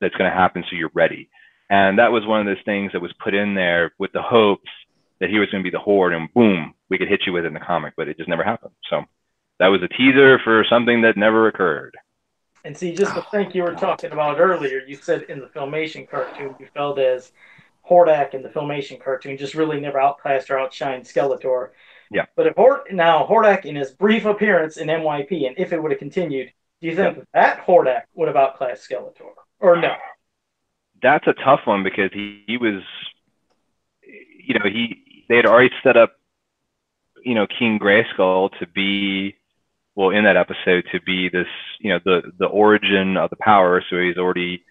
that's going to happen, so you're ready. And that was one of those things that was put in there with the hopes that he was going to be the Horde, and boom, we could hit you with it in the comic, but it just never happened. So that was a teaser for something that never occurred. And see, just the thing you were talking about earlier, you said in the Filmation cartoon, you felt as Hordak in the Filmation cartoon just really never outclassed or outshined Skeletor. Yeah. But if Hordak, in his brief appearance in NYP, and if it would have continued, do you think that Hordak would have outclassed Skeletor, or no? That's a tough one, because he was, they had already set up, King Grayskull to be, well, in that episode, to be this, the origin of the power. So he's already,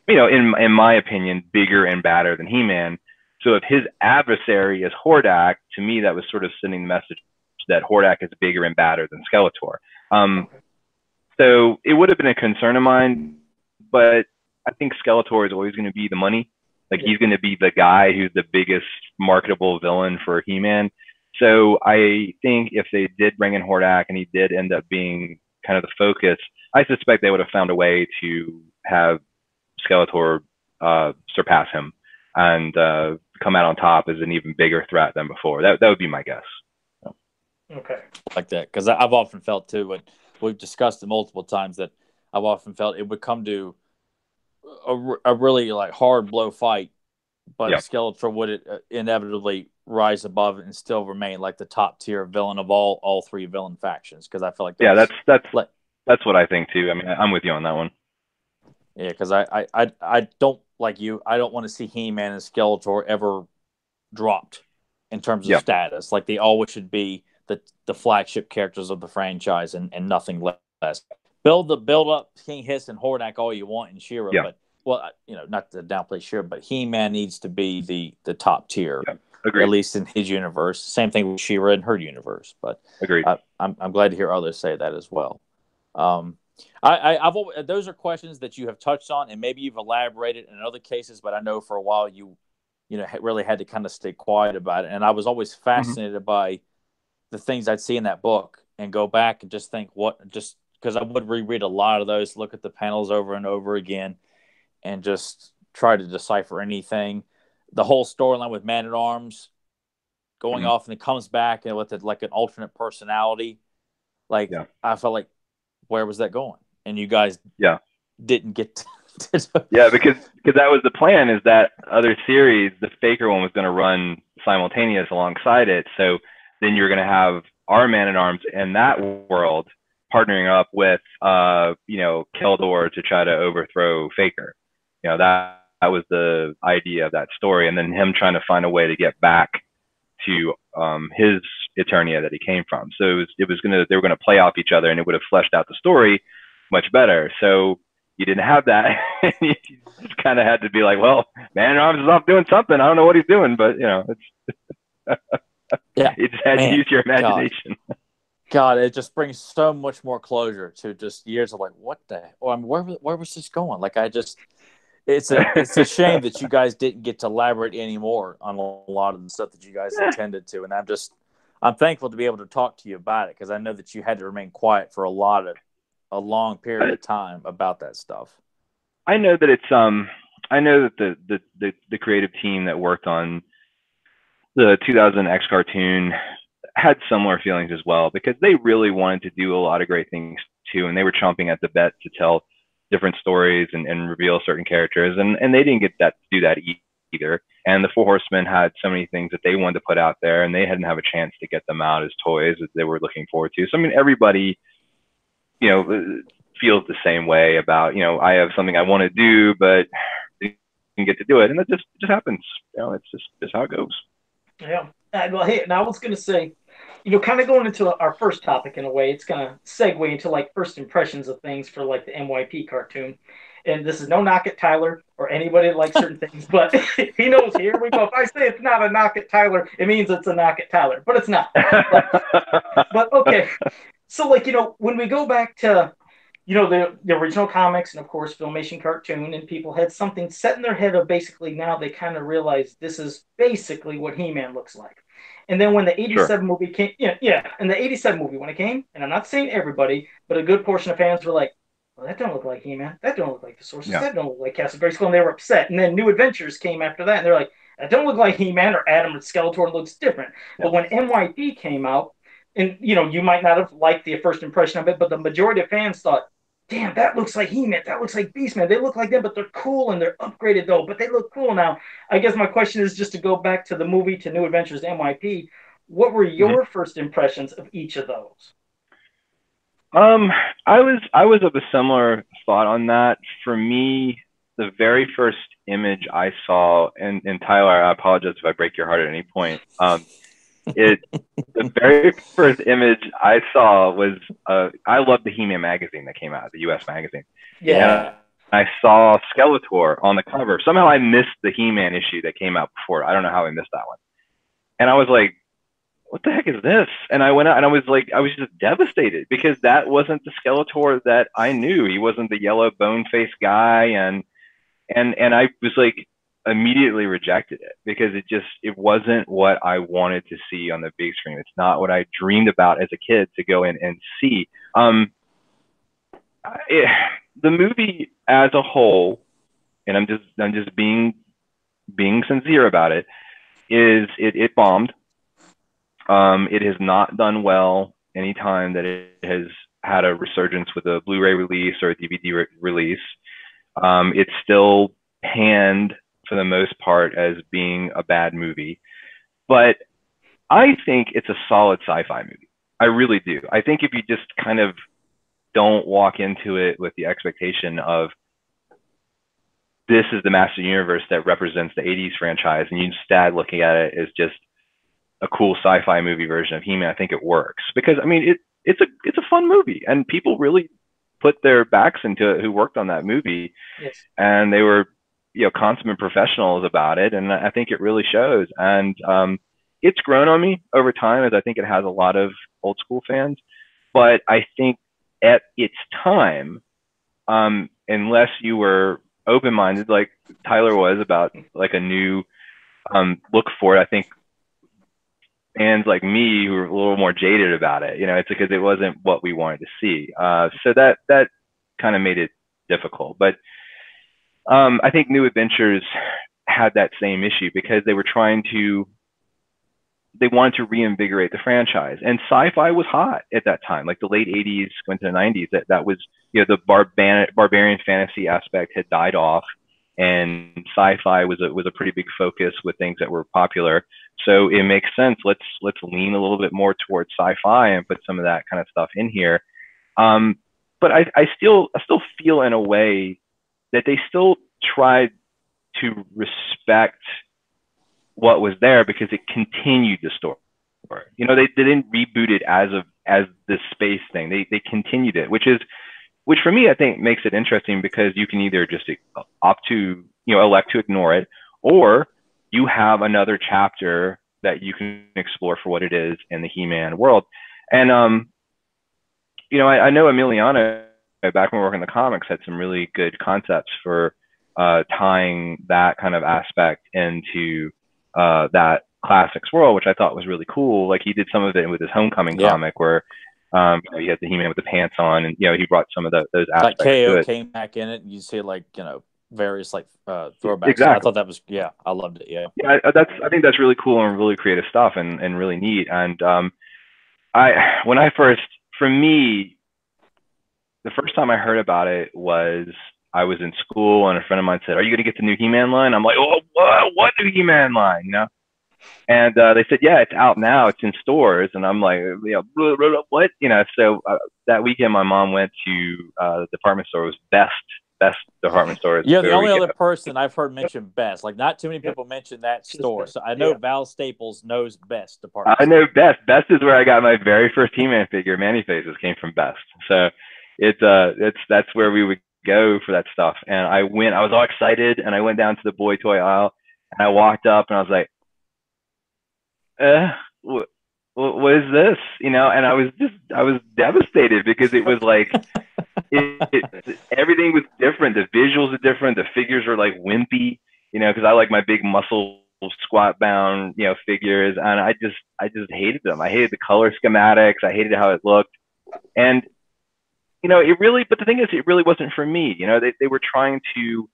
in my opinion, bigger and badder than He-Man. So if his adversary is Hordak, to me, that was sort of sending the message that Hordak is bigger and badder than Skeletor. So it would have been a concern of mine, but I think Skeletor is always going to be the money. Like, he's going to be the guy who's the biggest marketable villain for He-Man. So I think if they did bring in Hordak and he did end up being kind of the focus, I suspect they would have found a way to have Skeletor surpass him and come out on top as an even bigger threat than before. That would be my guess. Okay. Like that, because I've often felt too, and we've discussed it multiple times, that I've often felt it would come to a really like hard blow fight, but Skeletor would inevitably rise above it and still remain like the top tier villain of all three villain factions. Because I feel like that's what I think too. I mean, I'm with you on that one. Yeah, because I don't, like you, I don't want to see He-Man and Skeletor ever dropped in terms of status. Like, they always should be the flagship characters of the franchise and nothing less. Build up King Hiss and Hordak all you want in She-Ra, but not to downplay She-Ra, but He-Man needs to be the top tier, at least in his universe. Same thing with She-Ra in her universe. But agreed. I'm glad to hear others say that as well. Those are questions that you have touched on, and maybe you've elaborated in other cases, but I know for a while you really had to kind of stay quiet about it. And I was always fascinated by the things I'd see in that book and go back and just think just because I would reread a lot of those, look at the panels over and over again, and just try to decipher anything. The whole storyline with Man-at-Arms going off and it comes back and with like an alternate personality. Like, I felt like, where was that going? And you guys didn't get to yeah, because that was the plan, is that other series, the Faker one, was going to run simultaneous alongside it. So then you're going to have our Man-at-Arms in that world partnering up with, Keldor to try to overthrow Faker. That was the idea of that story. And then him trying to find a way to get back to his Eternia that he came from. So they were going to play off each other, and it would have fleshed out the story much better. So you didn't have that. You just kind of had to be like, well, Man-at-Arms is off doing something. I don't know what he's doing, but it's you just had to use your imagination. God, it just brings so much more closure to just years of like, what the? Oh, I mean, where was this going? Like, it's a shame that you guys didn't get to elaborate anymore on a lot of the stuff that you guys intended to. And I'm thankful to be able to talk to you about it, because I know that you had to remain quiet for a long period of time about that stuff. I know that I know that the creative team that worked on the 2000 X cartoon had similar feelings as well, because they really wanted to do a lot of great things too, and they were chomping at the bit to tell different stories and reveal certain characters, and they didn't get to do that either. And the Four Horsemen had so many things that they wanted to put out there, and they didn't have a chance to get them out as toys that they were looking forward to. So I mean, everybody feels the same way about, I have something I want to do, but didn't get to do it, and it just happens. It's just how it goes. Yeah. Well, hey, now I was going to say, kind of going into our first topic in a way, it's going to segue into like first impressions of things for like the NYP cartoon. And this is no knock at Tyler or anybody that likes certain things, but he knows, here we go. If I say it's not a knock at Tyler, it means it's a knock at Tyler, but it's not. But okay. So like, when we go back to, the original comics and of course Filmation cartoon, and people had something set in their head of basically, now they kind of realize this is basically what He-Man looks like. And then when the 87 movie came, and the 87 movie, when it came, and I'm not saying everybody, but a good portion of fans were like, well, that don't look like He-Man. That don't look like the Sorceress. That don't look like Castle Grayskull. And they were upset. And then New Adventures came after that, and they're like, that don't look like He-Man or Adam or Skeletor. It looks different. Yeah. But when NYP came out, and, you might not have liked the first impression of it, but the majority of fans thought, damn, that looks like He-Man. That looks like Beastman. They look like them, but they're cool and they're upgraded, though. But they look cool now. I guess my question is just to go back to the movie, to New Adventures NYP. What were your first impressions of each of those? I was of a similar thought on that. For me, the very first image I saw, and Tyler, I apologize if I break your heart at any point. The very first image I saw was I loved the He-Man magazine that came out, the U.S. magazine. Yeah. And I saw Skeletor on the cover. Somehow I missed the He-Man issue that came out before. I don't know how I missed that one. And I was like, what the heck is this? And I went out and I was just devastated, because that wasn't the Skeletor that I knew. He wasn't the yellow bone-faced guy. And I was like, immediately rejected it, because it wasn't what I wanted to see on the big screen. It's not what I dreamed about as a kid to go in and see. The movie as a whole, and I'm just being sincere about it, is it bombed. It has not done well any time that it has had a resurgence with a Blu-ray release or a DVD release. It's still panned for the most part as being a bad movie, but I think it's a solid sci-fi movie. I really do. I think if you just kind of don't walk into it with the expectation of this is the Master Universe that represents the 80s franchise, and you instead looking at it as just a cool sci-fi movie version of He-Man, I think it works, because I mean it's a fun movie, and people really put their backs into it who worked on that movie. Yes. And they were consummate professionals about it, and I think it really shows. And it's grown on me over time, as I think it has a lot of old school fans. But I think at its time, unless you were open-minded like Tyler was about like a new look for it. I think fans like me who are a little more jaded about it, it's because it wasn't what we wanted to see. So that kind of made it difficult. But I think New Adventures had that same issue because they wanted to reinvigorate the franchise, and sci-fi was hot at that time, like the late 80s into the 90s. That was, the barbarian fantasy aspect had died off, and sci-fi was a pretty big focus with things that were popular. So it makes sense. Let's lean a little bit more towards sci-fi and put some of that kind of stuff in here. But I still feel in a way that they still tried to respect what was there because it continued the story. They didn't reboot it as this space thing. They continued it, which for me I think makes it interesting, because you can either just elect to ignore it, or you have another chapter that you can explore for what it is in the He-Man world. And I know Emiliano, back when we were working the comics, had some really good concepts for tying that kind of aspect into that classics world, which I thought was really cool. Like, he did some of it with his Homecoming comic, where he had the He-Man with the pants on, and he brought some of those aspects. Like KO to it. came back in it, and you see various throwbacks. Exactly. So I thought that was I loved it. I think that's really cool and really creative stuff, and really neat. And for me, the first time I heard about it was I was in school, and a friend of mine said, "Are you going to get the new He-Man line?" I'm like, "Oh, what new He-Man line?" And they said, "Yeah, it's out now. It's in stores." And I'm like, what? So that weekend, my mom went to the department store. It was Best department store. Yeah, the only other person I've heard mention Best. Like, not too many people mention that store. So I know Val Staples knows Best department. I know Best. Best is where I got my very first He-Man figure. Manny Faces came from Best. So that's where we would go for that stuff. And I was all excited, and I went down to the boy toy aisle, and I walked up, and I was like, what is this? And I was devastated, because it was like, everything was different. The visuals are different. The figures are like wimpy, because I like my big muscle squat bound, figures, and I just hated them. I hated the color schematics. I hated how it looked. And, but the thing is, it really wasn't for me. They were trying to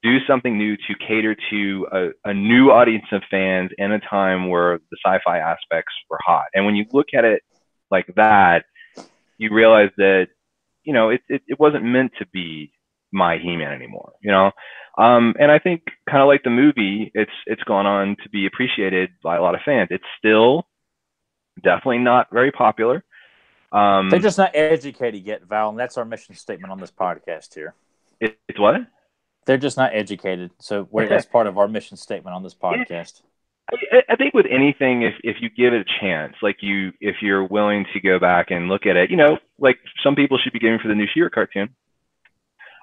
do something new to cater to a new audience of fans in a time where the sci-fi aspects were hot. And when you look at it like that, you realize that, it wasn't meant to be my He-Man anymore, and I think, kind of like the movie, it's gone on to be appreciated by a lot of fans. It's still definitely not very popular. They're just not educated yet, Val, and that's our mission statement on this podcast here. It's what? They're just not educated, so that's part of our mission statement on this podcast. I think with anything, if you give it a chance, if you're willing to go back and look at it, like some people should be giving for the new She-Ra cartoon.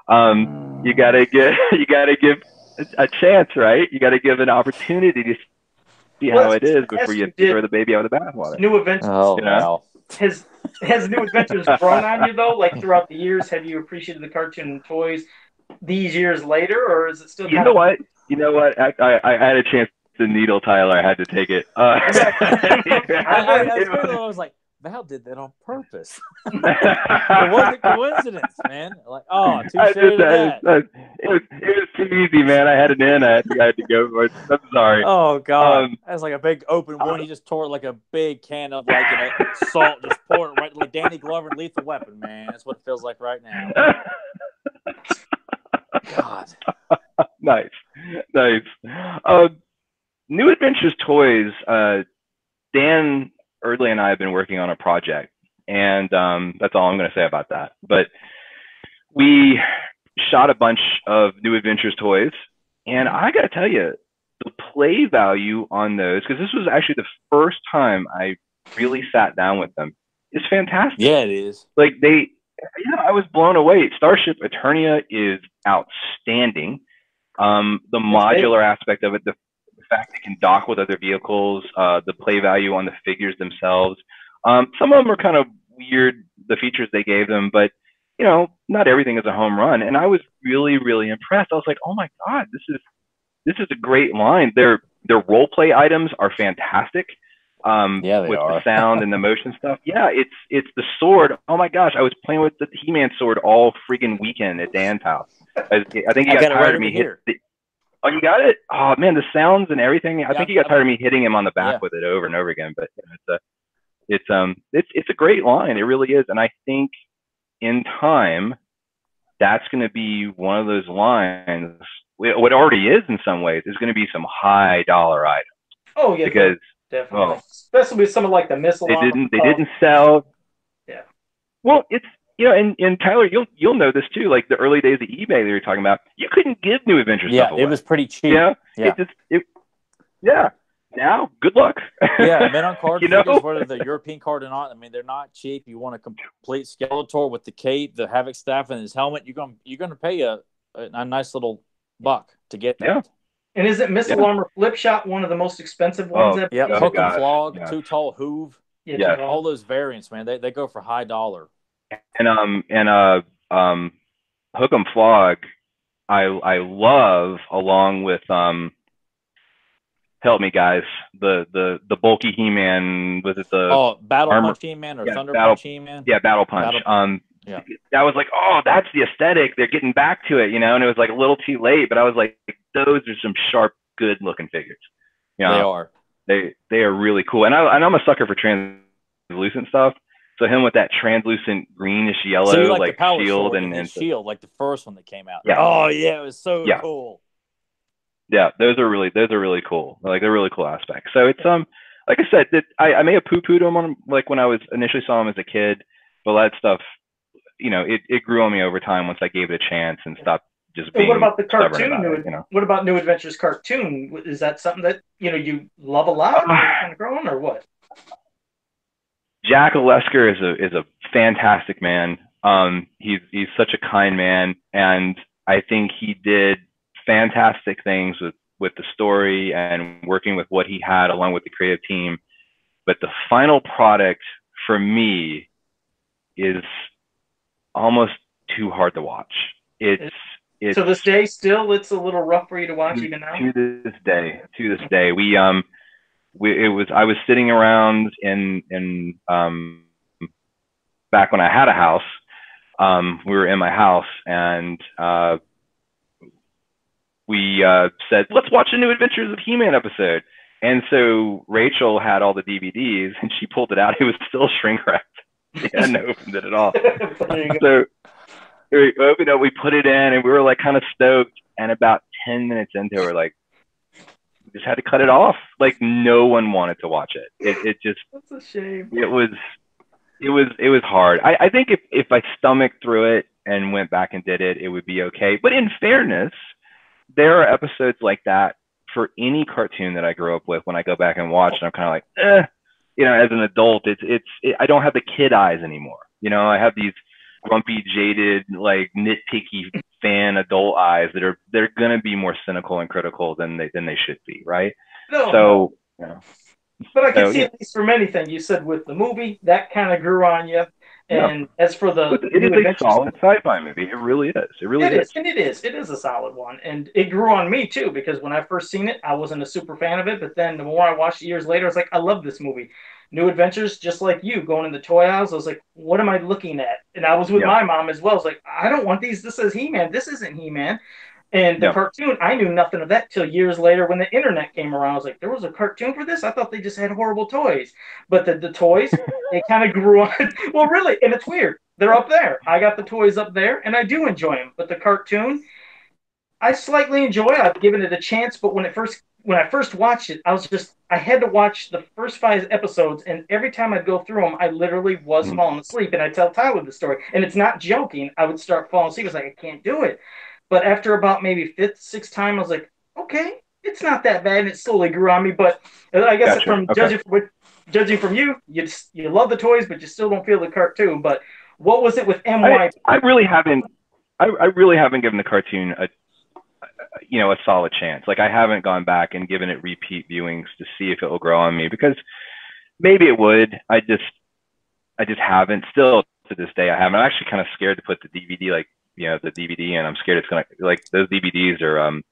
You gotta give a chance, right? You gotta give an opportunity to see how it is before you throw the baby out of the bathwater. New Adventures. Oh, wow. Has New Adventures grown on you though? Like, throughout the years, have you appreciated the cartoon and toys these years later, or is it still? You know what? I had a chance to needle Tyler. I had to take it. I was like, Val did that on purpose. It wasn't a coincidence, man. Like, touche to that. It was too easy, man. I had it in. I had to go for it. I'm sorry. Oh, God. That's like a big open wound. He just tore it like a big can of salt, just poured it right like Danny Glover in Lethal Weapon, man. That's what it feels like right now. God. Nice. New Adventures Toys, Dan Erdley and I have been working on a project, and that's all I'm going to say about that. But we shot a bunch of New Adventures toys, and I got to tell you, the play value on those, because this was actually the first time I really sat down with them, is fantastic. Yeah, it is. I was blown away. Starship Eternia is outstanding. The modular aspect of it, the fact it can dock with other vehicles, the play value on the figures themselves. Some of them are kind of weird, the features they gave them, but not everything is a home run. And I was really, really impressed. I was like, oh my God, this is a great line. They're Their role play items are fantastic. Yeah, they with are. the sound and the motion stuff. Yeah, it's the sword. Oh my gosh, I was playing with the He-Man sword all freaking weekend at Dan's house. I think he got tired of me hitting. Oh, you got it? Oh man, the sounds and everything. I think he got tired of me hitting him on the back with it over and over again. But it's a great line. It really is. And I think in time, that's going to be one of those lines. What already is in some ways is going to be some high dollar items. Oh yeah, because definitely, especially with some of like the missile. They didn't sell. Yeah. Well, it's and Tyler, you'll know this too. Like the early days of eBay, they were talking about, you couldn't give New Adventures stuff away. It was pretty cheap. Yeah. Now, good luck. Yeah, men on card figures, whether they're European card or not, I mean, they're not cheap. You want a complete Skeletor with the cape, the Havoc staff, and his helmet. You're gonna pay a nice little buck to get that. Yeah. And isn't Missile Armor Flip Shot one of the most expensive ones? Hook and Flog, Too Tall Hoove. Yeah, all those variants, man. They go for high dollar. And Hook and Flog, I love, along with help me guys, the bulky He-Man, was it the Battle Punch He-Man or Thunder Punch He-Man? Yeah, Battle Punch. That was like, oh, that's the aesthetic. They're getting back to it, and it was like a little too late, but I was like, those are some sharp, good looking figures. They are. They are really cool. And I'm a sucker for translucent stuff. So him with that translucent greenish yellow, so like shield and shield, like the first one that came out. Yeah. Oh yeah, it was so cool. Yeah, those are really cool. Like they're really cool aspects. So it's like I said, I may have poo-pooed them on like when I was initially saw them as a kid, but that stuff, it grew on me over time once I gave it a chance and stopped just being. What about the cartoon? What about New Adventures cartoon? Is that something that you love a lot, kind of growing, or what? Jack Olesker is a fantastic man. He's such a kind man, and I think he did fantastic things with the story and working with what he had along with the creative team. But the final product for me is almost too hard to watch. It's to this day still it's a little rough for you to watch even now. To this day, I was sitting around in back when I had a house. We were in my house and we said, let's watch a New Adventures of He-Man episode. And so Rachel had all the DVDs and she pulled it out. It was still shrink wrapped. She hadn't opened it at all. So we opened it, we put it in, and we were like kind of stoked. And about 10 minutes into it, we're like, we just had to cut it off. Like no one wanted to watch it. It just, that's a shame. It was hard. I think if I stomached through it and went back and did it, it would be okay. But in fairness, there are episodes like that for any cartoon that I grew up with. When I go back and watch, and I'm kind of like, as an adult, I don't have the kid eyes anymore. I have these grumpy, jaded, like nitpicky fan adult eyes they're going to be more cynical and critical than they should be, right? No. But I can see at least from anything you said with the movie that kind of grew on you. And as for it is a solid sci-fi movie. It really is. It is. And it is a solid one. And it grew on me too, because when I first seen it, I wasn't a super fan of it. But then the more I watched it years later, I was like, I love this movie. New Adventures, just like you, going in the toy aisles, I was like, what am I looking at? And I was with my mom as well. I was like, I don't want these. This is He-Man. This isn't He-Man. And the cartoon, I knew nothing of that till years later when the internet came around. I was like, there was a cartoon for this? I thought they just had horrible toys. But the toys, they kind of grew on. Well, really, and it's weird. They're up there. I got the toys up there, and I do enjoy them. But the cartoon, I slightly enjoy. I've given it a chance, but when I first watched it, I had to watch the first 5 episodes, and every time I'd go through them, I literally was falling asleep. And I'd tell Tyler the story, and it's not joking. I would start falling asleep. I was like, I can't do it. But after about maybe 5th, 6th time, I was like, okay, it's not that bad, and it slowly grew on me. But I guess judging from you, you love the toys, but you still don't feel the cartoon. But what was it with NYP? I really haven't given the cartoon a solid chance. Like I haven't gone back and given it repeat viewings to see if it will grow on me, because maybe it would. I just haven't. Still to this day, I haven't. I'm actually kind of scared to put the DVD the DVD in. I'm scared it's gonna, like, those DVDs are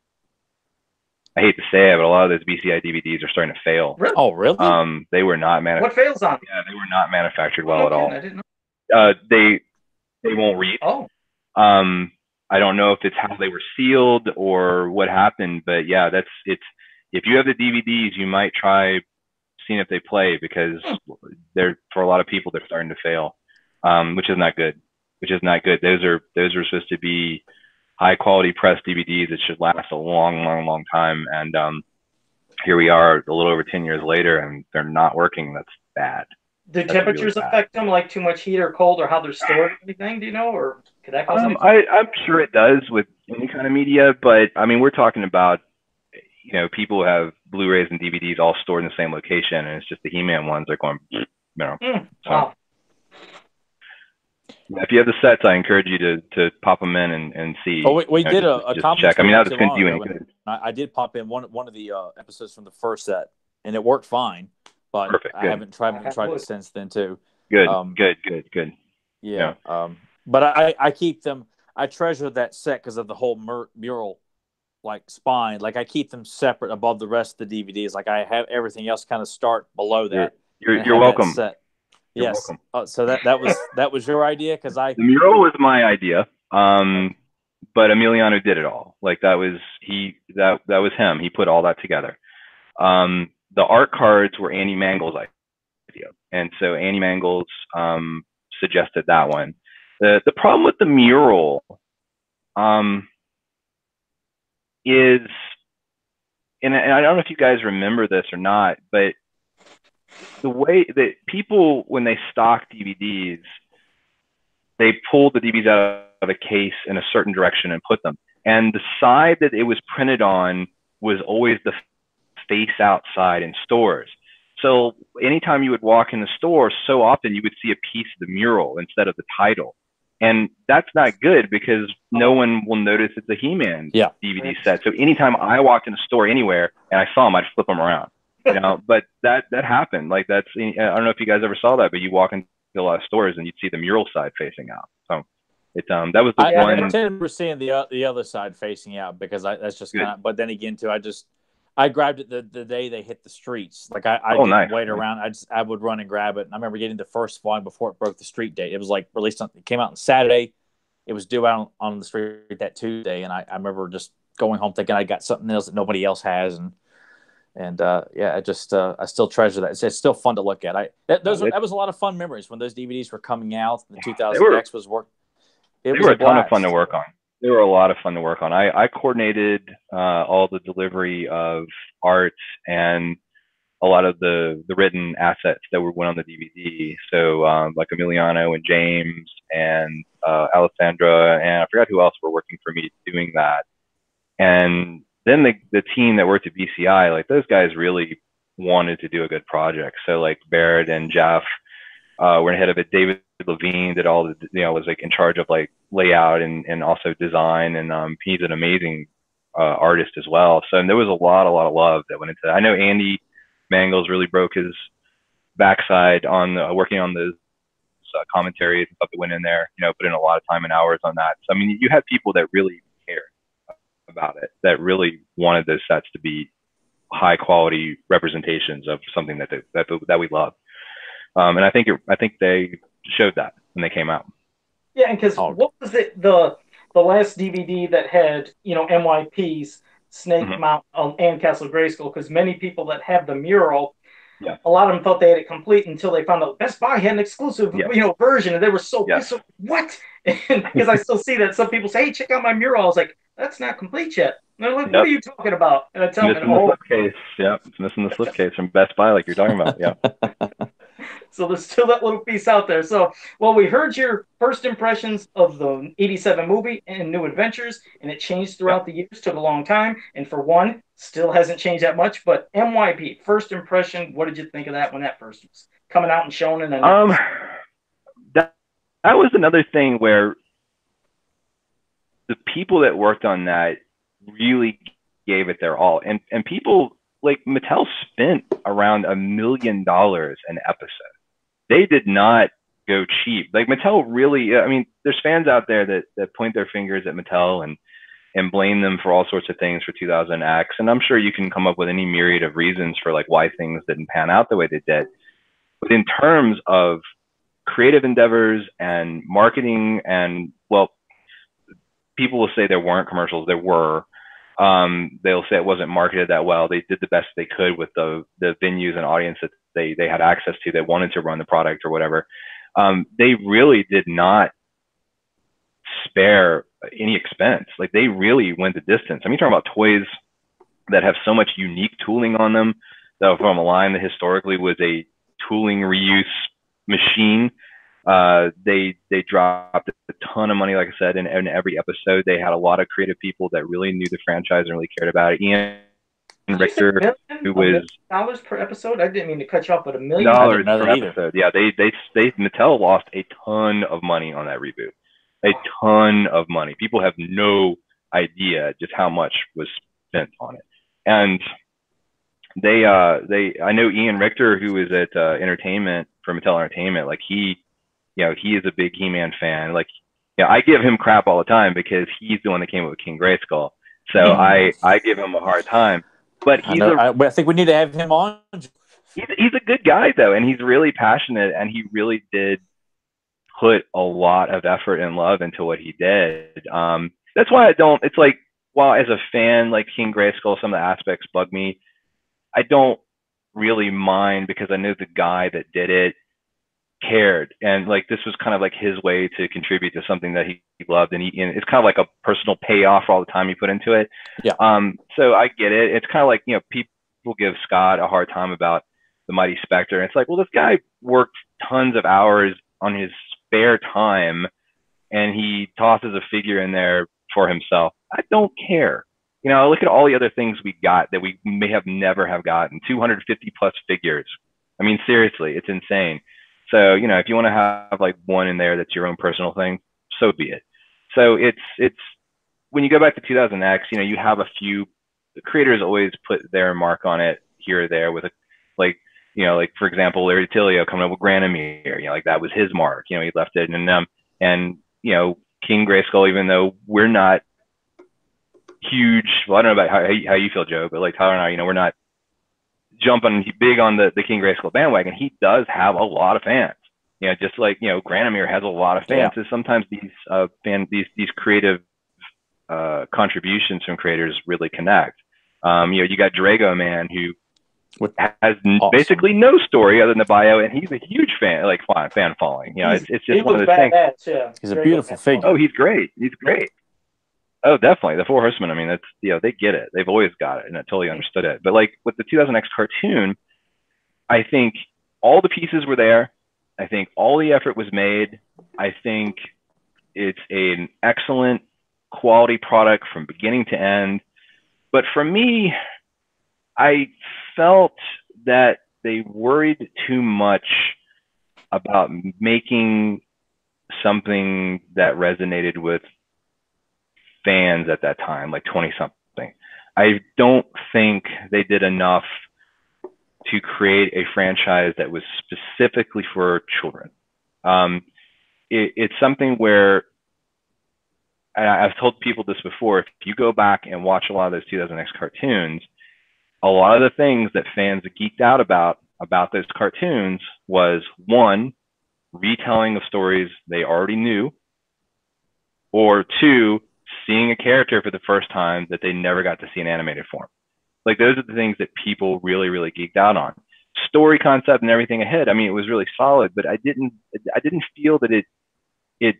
I hate to say it, but a lot of those BCI DVDs are starting to fail. Really? Oh, really? They were not What fails on? Yeah, they were not manufactured Oh, well no at all. kidding, I didn't know. They won't read. Oh, I don't know if it's how they were sealed or what happened, but yeah, it's if you have the DVDs, you might try seeing if they play, because they're, for a lot of people, they're starting to fail, which is not good. Those are supposed to be high quality press DVDs that should last a long time, and here we are a little over 10 years later, and they're not working. That's bad. do temperatures affect them, like too much heat or cold, or how they're stored or anything? Do you know, or could that cause anything? I'm sure it does with any kind of media, but I mean, we're talking about, you know, people have Blu-rays and DVDs all stored in the same location, and it's just the He-Man ones are going, you know. Wow. If you have the sets, I encourage you to pop them in and see. Oh, we did a commentary. Check. I mean, that was going to do any good. I did pop in one of the episodes from the first set, and it worked fine. But Perfect, I haven't tried it since then too. Good, good. Yeah. But I keep them. I treasure that set because of the whole mural, like spine. Like I keep them separate above the rest of the DVDs. Like I have everything else kind of start below that. You're welcome. Yes. So that was your idea, because the mural was my idea. But Emiliano did it all. Like that was him. He put all that together. The art cards were Andy Mangle's idea, and so Andy Mangle's suggested that one. The problem with the mural is, and I don't know if you guys remember this or not, but the way that people, when they stock DVDs, they pull the DVDs out of a case in a certain direction and put them. And the side that it was printed on was always the face outside in stores. So anytime you would walk in the store, so often you would see a piece of the mural instead of the title. And that's not good, because no one will notice it's a He-Man DVD set. So anytime I walked in a store anywhere and I saw them, I'd flip them around. You know, but that happened. Like I don't know if you guys ever saw that, but you walk into a lot of stores and you'd see the mural side facing out. So that was the one. I remember seeing the other side facing out, because that's just kind of. But then again, too, I grabbed it the day they hit the streets. Like I didn't wait around. I would run and grab it. And I remember getting the first one before it broke the street date. It was like released it came out on Saturday. It was due out on the street that Tuesday, and I remember just going home thinking I got something else that nobody else has, and I still treasure that. It's still fun to look at. That was a lot of fun memories when those DVDs were coming out. The 2000X was work. They were a ton of fun to work on. They were a lot of fun to work on. I coordinated all the delivery of art and a lot of the written assets that went on the DVD. So like Emiliano and James and Alessandra, and I forgot who else were working for me doing that. And then the team that worked at BCI, like those guys really wanted to do a good project. So like Barrett and Jeff were ahead of it. David Levine did all the, was like in charge of like layout and also design. And he's an amazing artist as well. So and there was a lot of love that went into that. I know Andy Mangles really broke his backside on working on those commentaries and stuff that went in there, put in a lot of time and hours on that. So, I mean, you had people that really cared about it, that really wanted those sets to be high quality representations of something that we love. And I think they showed that when they came out. Yeah, because what was it, the last DVD that had, NYP's Snake Mount and Castle Grayskull? Because many people that have the mural, a lot of them thought they had it complete until they found out Best Buy had an exclusive, version, and they were so what? Because I still see that some people say, "Hey, check out my mural." I was like, "That's not complete yet." And they're like, "What are you talking about?" And I tell them, the slipcase. Yeah, it's missing the slipcase from Best Buy, like you're talking about. Yeah. So there's still that little piece out there. So, well, we heard your first impressions of the 87 movie and New Adventures, and it changed throughout the years, took a long time, and for one, still hasn't changed that much. But NYP, first impression, what did you think of that when that first was coming out and shown? And then that was another thing where the people that worked on that really gave it their all. And people, like Mattel spent around $1 million an episode. They did not go cheap. Like Mattel really, I mean, there's fans out there that point their fingers at Mattel and blame them for all sorts of things for 2000X. And I'm sure you can come up with any myriad of reasons for like why things didn't pan out the way they did. But in terms of creative endeavors and marketing, and well, people will say there weren't commercials. There were. They'll say it wasn't marketed that well. They did the best they could with the venues and audience that they had access to. They wanted to run the product or whatever. They really did not spare any expense. Like they really went the distance. I mean, you're talking about toys that have so much unique tooling on them, that from a line that historically was a tooling reuse machine. They dropped a ton of money, like I said, in every episode. They had a lot of creative people that really knew the franchise and really cared about it. Ian Richter, who was $1 per episode. I didn't mean to cut you off, but $1 million per episode. Yeah, they Mattel lost a ton of money on that reboot. A ton of money. People have no idea just how much was spent on it. And I know Ian Richter, who is at Entertainment for Mattel Entertainment, like he is a big He-Man fan. Like, I give him crap all the time because he's the one that came up with King Grayskull. So I give him a hard time. But I think we need to have him on. He's a good guy though, and he's really passionate, and he really did put a lot of effort and love into what he did. That's why it's like, while as a fan, like King Grayskull, some of the aspects bug me, I don't really mind because I know the guy that did it cared, and like this was kind of like his way to contribute to something that he loved, and it's kind of like a personal payoff for all the time he put into it. Yeah. So I get it. It's kind of like, people give Scott a hard time about the Mighty Spectre, and it's like, well, this guy worked tons of hours on his spare time, and he tosses a figure in there for himself. I don't care. Look at all the other things we got that we may have never have gotten. 250 plus figures. I mean, seriously, it's insane. So, if you want to have like one in there that's your own personal thing, so be it. So it's when you go back to 2000X, you have a few, the creators always put their mark on it here or there with like for example, Larry Tilio coming up with Granomir, like that was his mark. He left it, and King Grayskull, even though we're not huge, well, I don't know about how you feel, Joe, but like Tyler and I, we're not jumping big on the King Grayskull bandwagon. He does have a lot of fans, just like Granomir has a lot of fans. So sometimes these creative contributions from creators really connect. You got Drago Man, who has basically no story other than the bio, and he's a huge fan following. It's just one of the things. Yeah. He's a beautiful figure. Oh, he's great. Oh, definitely. The Four Horsemen, I mean, that's, they get it. They've always got it, and I totally understood it. But like with the 2000X cartoon, I think all the pieces were there. I think all the effort was made. I think it's an excellent quality product from beginning to end. But for me, I felt that they worried too much about making something that resonated with fans at that time, like 20-something. I don't think they did enough to create a franchise that was specifically for children. It's something where, and I've told people this before, if you go back and watch a lot of those 2000X cartoons, a lot of the things that fans geeked out about those cartoons was, one, retelling of stories they already knew, or two, seeing a character for the first time that they never got to see in animated form. Like, those are the things that people really, really geeked out on. Story concept and everything ahead, I mean, it was really solid, but I didn't feel that it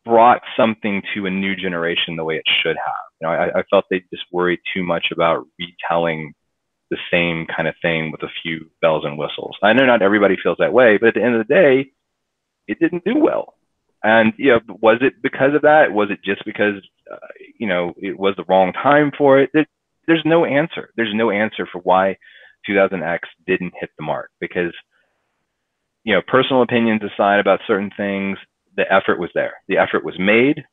brought something to a new generation the way it should have. I felt they just worried too much about retelling the same kind of thing with a few bells and whistles. I know not everybody feels that way, but at the end of the day, it didn't do well. And was it because of that? Was it just because it was the wrong time for it? There's no answer. There's no answer for why 2000X didn't hit the mark, because personal opinions aside about certain things, the effort was there. The effort was made.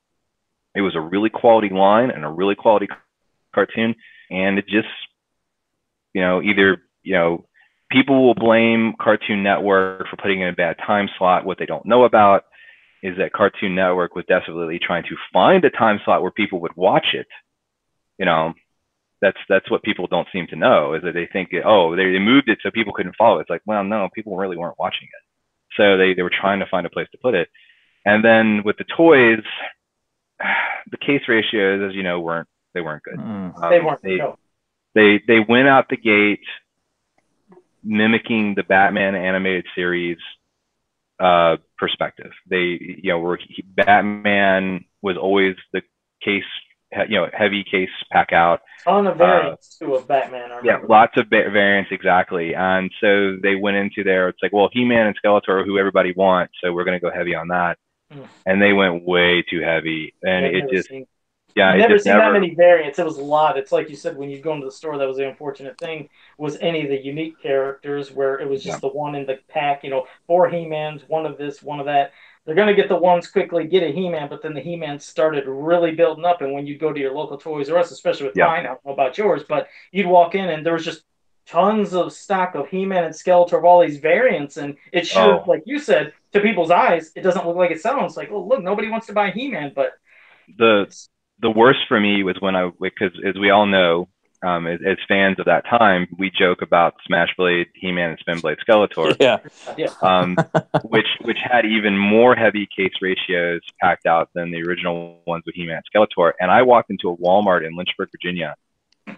It was a really quality line and a really quality cartoon, and it just either people will blame Cartoon Network for putting in a bad time slot. What they don't know about is that Cartoon Network was desperately trying to find a time slot where people would watch it you know, that's what people don't seem to know, is that they think, oh, they moved it so people couldn't follow it. It's like, well, no, people really weren't watching it. So they were trying to find a place to put it. And then with the toys, the case ratios, as you know, weren't good. They weren't. They went out the gate mimicking the Batman animated series perspective. They, Batman was always the case, heavy case pack out. Ton of variants too of Batman. Lots of variants, exactly. And so they went into there. It's like, well, He-Man and Skeletor are who everybody wants, so we're going to go heavy on that. And they went way too heavy, and I've never seen that many variants. It was a lot. It's like you said, when you go into the store, that was the unfortunate thing, was any of the unique characters where it was just the one in the pack, 4 He-Mans, one of this, one of that. They're going to get the ones quickly, get a He-Man, but then the He-Man started really building up, and when you go to your local Toys R Us, especially with mine, I don't know about yours, but you'd walk in and there was just tons of stock of He-Man and Skeletor of all these variants, and it sure, like you said, to people's eyes, it doesn't look like it sounds like, oh, look, nobody wants to buy He-Man, but the worst for me was because as we all know, as fans of that time, we joke about Smash Blade, He-Man, and Spin Blade Skeletor, which had even more heavy case ratios packed out than the original ones with He-Man and Skeletor. And I walked into a Walmart in Lynchburg, Virginia,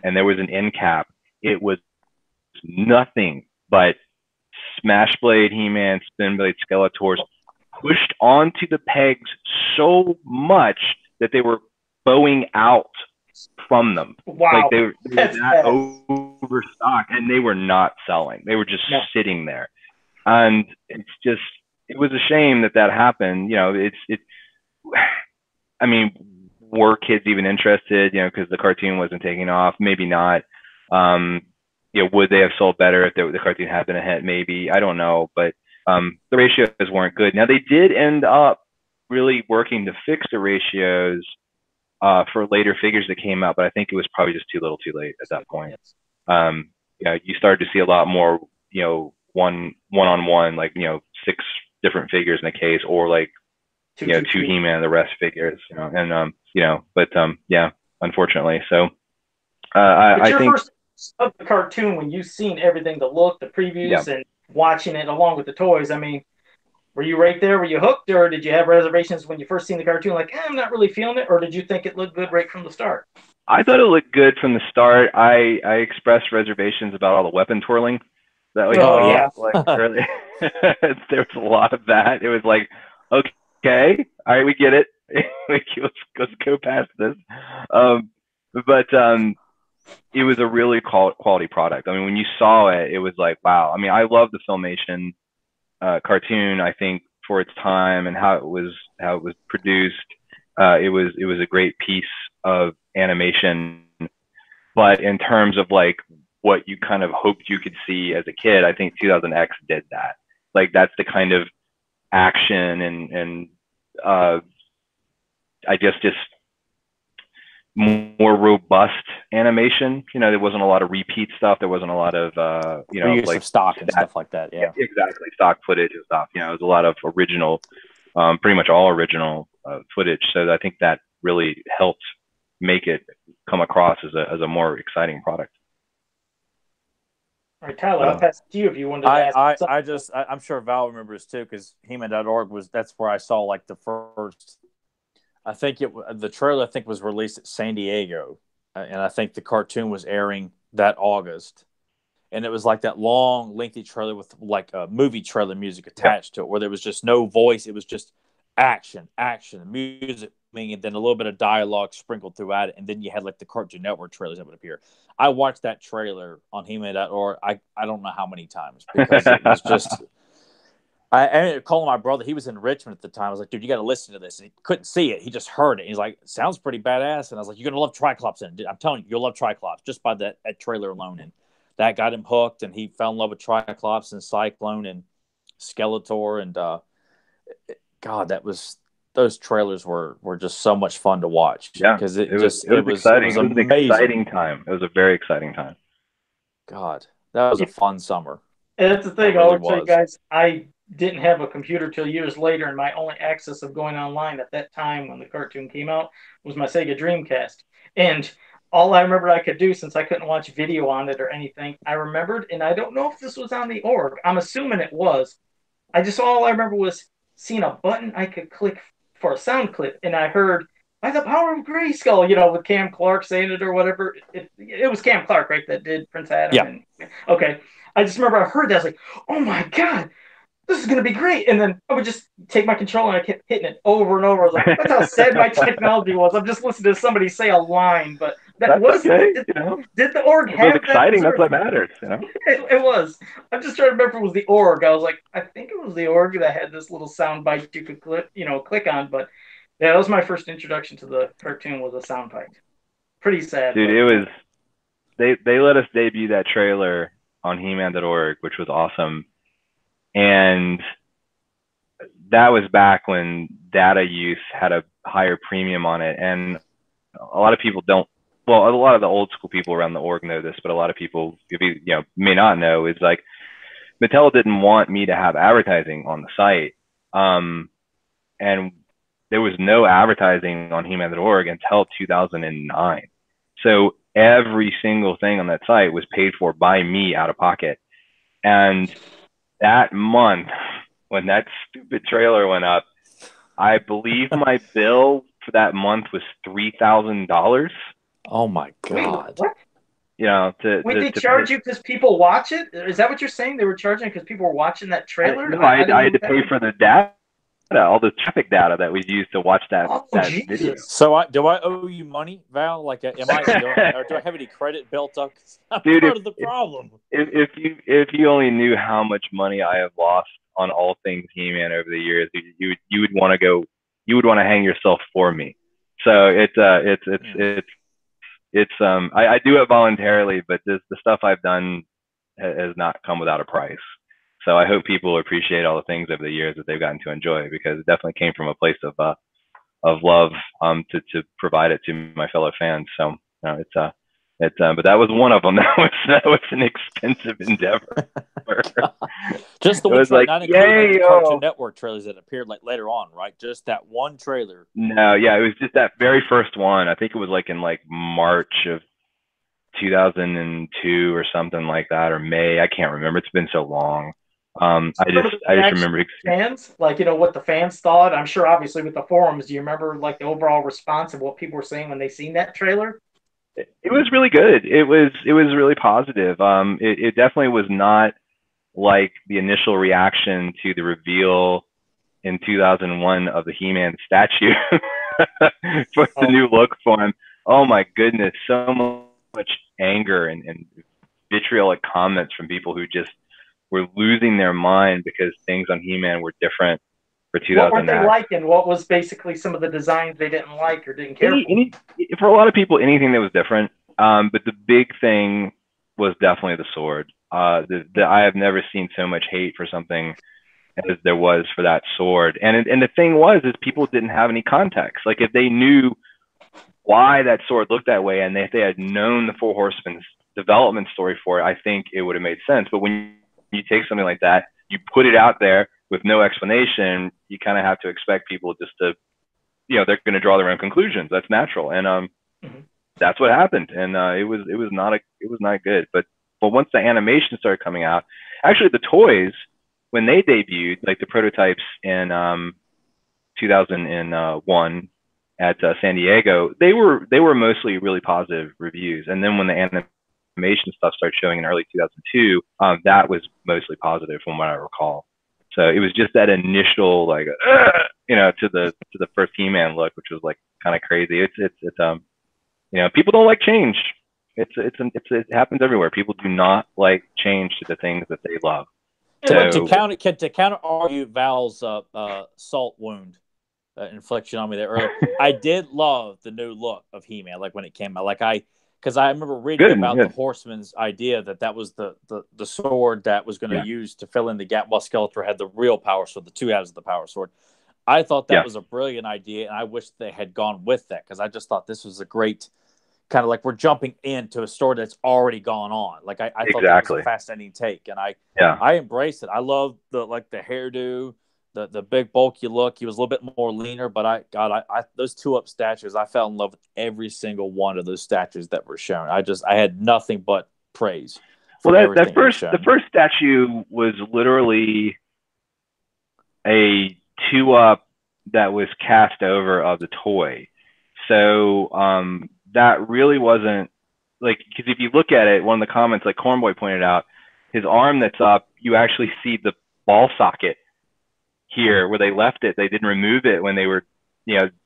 and there was an end cap. It was nothing but Smash Blade, He-Man, Spin Blade Skeletors pushed onto the pegs so much that they were bowing out from them. Wow. Like they were that overstocked, and they were not selling. They were just sitting there. And it was a shame that happened. I mean, were kids even interested, because the cartoon wasn't taking off? Maybe not. Would they have sold better if the cartoon had been a hit? Maybe. I don't know. But the ratios weren't good. Now, they did end up really working to fix the ratios for later figures that came out, but I think it was probably just too little too late at that point. You started to see a lot more, one-on-one, like, 6 different figures in a case, or like, 2 He-Man, the rest figures, unfortunately. So I think first of the cartoon, when you've seen everything, the look, the previews, and watching it along with the toys, I mean, were you right there? Were you hooked, or did you have reservations when you first seen the cartoon? Like, I'm not really feeling it, or did you think it looked good right from the start? I thought it looked good from the start. I expressed reservations about all the weapon twirling that we early. There was a lot of that. It was like, okay, all right, we get it. let's go past this. But it was a really quality product. I mean, when you saw it, it was like, wow. I mean, I love the Filmation cartoon. I think for its time and how it was produced, it was a great piece of animation. But in terms of like what you kind of hoped you could see as a kid, I think 2000X did that. Like, that's the kind of action and I guess just more robust animation. There wasn't a lot of repeat stuff. There wasn't a lot of reuse of stock and stuff like that. Yeah, exactly, stock footage and stuff. It was a lot of original, pretty much all original footage. So I think that really helped make it come across as a more exciting product. All right, Tyler, I'll pass it to you if you wanted to ask. I'm sure Val remembers too, because He-Man.org that's where I saw like the first. I think the trailer was released at San Diego, and I think the cartoon was airing that August, and it was like that long, lengthy trailer with like a movie trailer music attached to it, where there was just no voice. It was just action, music, and then a little bit of dialogue sprinkled throughout it, and then you had like the Cartoon Network trailers that would appear. I watched that trailer on He-Man.org. I don't know how many times, because it was just. I ended up calling my brother. He was in Richmond at the time. I was like, dude, you got to listen to this. And he couldn't see it. He just heard it. He's like, sounds pretty badass. And I was like, you're going to love Triclops in it. I'm telling you, you'll love Triclops just by that trailer alone. And that got him hooked, and he fell in love with Triclops and Cyclone and Skeletor. And God, those trailers were just so much fun to watch. Yeah, because it was exciting. It was an exciting time. It was a very exciting time. God, that was a fun summer. And that's the thing. I would tell you guys, I didn't have a computer till years later, and my only access of going online at that time when the cartoon came out was my Sega Dreamcast. And all I remembered I could do, since I couldn't watch video on it or anything, I remembered, and I don't know if this was on the org. I'm assuming it was. All I remember was seeing a button I could click for a sound clip, and I heard "By the power of Grayskull," with Cam Clark saying it or whatever. It was Cam Clark, right, that did Prince Adam. Yeah. Okay. I just remember I heard that. I was like, "Oh my god, this is gonna be great!" And then I would just take my controller and I kept hitting it over and over. I was like, "That's how sad my technology was." I'm just listening to somebody say a line, but that's was okay. Did the org have it was exciting? That's what matters. It was. I'm just trying to remember if it was the org. I was like, I think it was the org that had this little sound bite you could click on. But yeah, that was my first introduction to the cartoon, was a sound bite. Pretty sad. Dude, it was. They let us debut that trailer on He-Man.org, which was awesome, and that was back when data use had a higher premium on it, and a lot of people don't. Well, a lot of the old school people around the org know this, but a lot of people, may not know, is like Mattel didn't want me to have advertising on the site, and there was no advertising on He-Man.org until 2009. So every single thing on that site was paid for by me out of pocket. And that month, when that stupid trailer went up, I believe my bill for that month was $3,000. Oh my god! Wait, what? They charge you because people watch it? Is that what you're saying? They were charging because people were watching that trailer? No, I had to pay for the data, all the traffic data that was used to watch that video. So do I owe you money, Val? Like, or do I have any credit built up? Dude, part of the problem. If you only knew how much money I have lost on all things He-Man over the years, you would want to hang yourself for me. So I do it voluntarily, but the stuff I've done has not come without a price. So I hope people appreciate all the things over the years that they've gotten to enjoy, because it definitely came from a place of love to provide it to my fellow fans. So but that was one of them. That was an expensive endeavor. Just the one trailer, not including the Cartoon Network trailers that appeared later on, right? Just that one trailer. No, yeah, it was just that very first one. I think it was in March of 2002 or something like that, or May. I can't remember. It's been so long. I just remember fans, what the fans thought. I'm sure, obviously, with the forums, do you remember the overall response of what people were saying when they seen that trailer? It was really good. It was really positive. It definitely was not like the initial reaction to the reveal in 2001 of the He-Man statue for the new look for him. Oh my goodness, so much anger and vitriolic comments from people who just were losing their mind because things on He-Man were different for 2009. What were they liking? What was basically some of the designs they didn't like or didn't care for? For a lot of people, anything that was different. But the big thing was definitely the sword. I have never seen so much hate for something as there was for that sword. And the thing was, is people didn't have any context. Like, if they knew why that sword looked that way, and if they had known the Four Horsemen's development story for it, I think it would have made sense. But when you take something like that, you put it out there with no explanation, you kind of have to expect people just to, they're going to draw their own conclusions. That's natural. And that's what happened. And it was not good. But once the animation started coming out, actually the toys, when they debuted, like the prototypes in 2001 at San Diego, they were mostly really positive reviews. And then when the animation stuff started showing in early 2002, that was mostly positive from what I recall. So it was just that initial to the first He-Man look, which was kind of crazy. It's people don't like change. It happens everywhere. People do not like change to the things that they love. So, to counter argue Val's salt wound infliction on me there earlier, I did love the new look of He-Man. When it came out, because I remember reading about the Horseman's idea that was the sword that was going to use to fill in the gap while Skeletor had the real power sword, the two halves of the power sword. I thought that was a brilliant idea, and I wish they had gone with that, because I just thought this was a great kind of we're jumping into a story that's already gone on. I thought that was a fascinating take, and I embraced it. I love the hairdo, the big bulky look. He was a little bit more leaner, but I those 2-Up statues, I fell in love with every single one of those statues that were shown. I had nothing but praise. Well, the first statue was literally a 2-Up that was cast over of the toy. So that really wasn't like, because if you look at it, one of the comments, like Cornboy pointed out, his arm that's up, you actually see the ball socket here where they left it. They didn't remove it when they were, do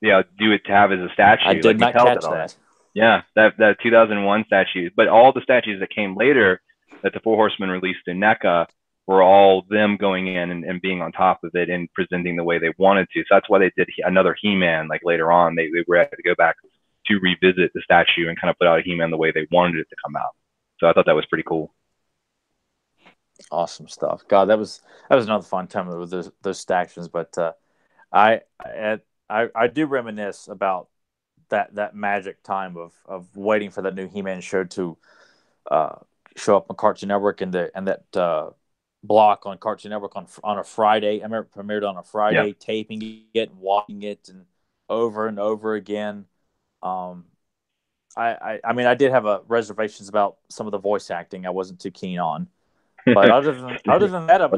it to have as a statue. I did not catch that. Yeah, that 2001 statue. But all the statues that came later that the Four Horsemen released in NECA were all them going in and being on top of it and presenting the way they wanted to. So that's why they did another He-Man, like later on. They were had to go back to revisit the statue and kind of put out a He-Man the way they wanted it to come out. So I thought that was pretty cool. Awesome stuff. God, that was another fun time with those statues. But I do reminisce about that magic time of waiting for that new He-Man show to show up on Cartoon Network and that block on Cartoon Network on a Friday. I remember it premiered on a Friday, taping it and watching it and over again. I mean, I did have reservations about some of the voice acting. I wasn't too keen on. But other than that,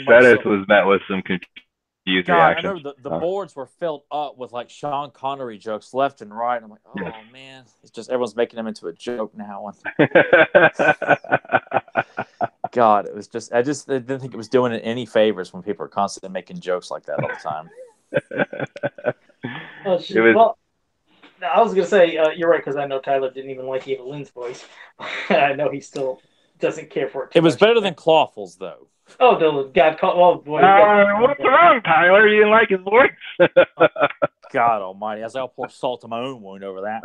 Stratus was met with some confused reactions. I remember the boards were filled up with like Sean Connery jokes left and right. I'm like, oh man, it's just everyone's making them into a joke now. God, it was just I didn't think it was doing it any favors when people are constantly making jokes like that all the time. Well, I was gonna say you're right, because I know Tyler didn't even like Eva Lynn's voice. I know he still doesn't care for it. It was better than Clawful's, though. Oh, the God! Oh boy! What's wrong, Tyler? You didn't like his voice? God Almighty! I'll pour salt to my own wound over that.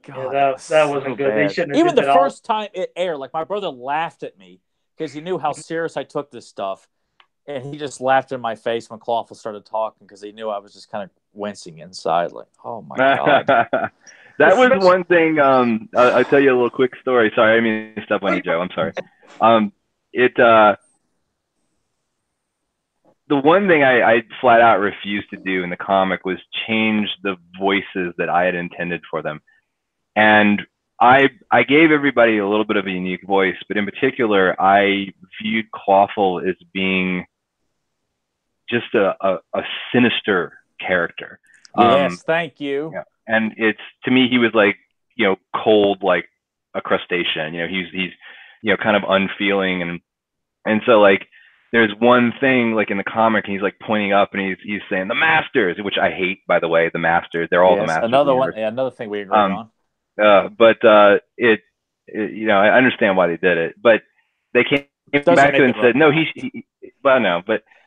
God, that wasn't good. They shouldn't have even the first time it aired. Like my brother laughed at me because he knew how serious I took this stuff, and he just laughed in my face when Clawful started talking because he knew I was just kind of wincing inside. Like, oh my God. That was one thing. I'll tell you a little quick story. Sorry, I mean to step on you, Joe. I'm sorry. The one thing I flat out refused to do in the comic was change the voices that I had intended for them. And I gave everybody a little bit of a unique voice, but in particular, I viewed Clawful as being just a sinister character. Yes, thank you. Yeah. And to me, he was like, cold, like a crustacean. He's kind of unfeeling. And so like, there's one thing like in the comic, and he's like pointing up and he's saying the Masters, which I hate, by the way, the Masters. They're all the Masters. Another thing we agree on. But I understand why they did it, but they came back and said, no,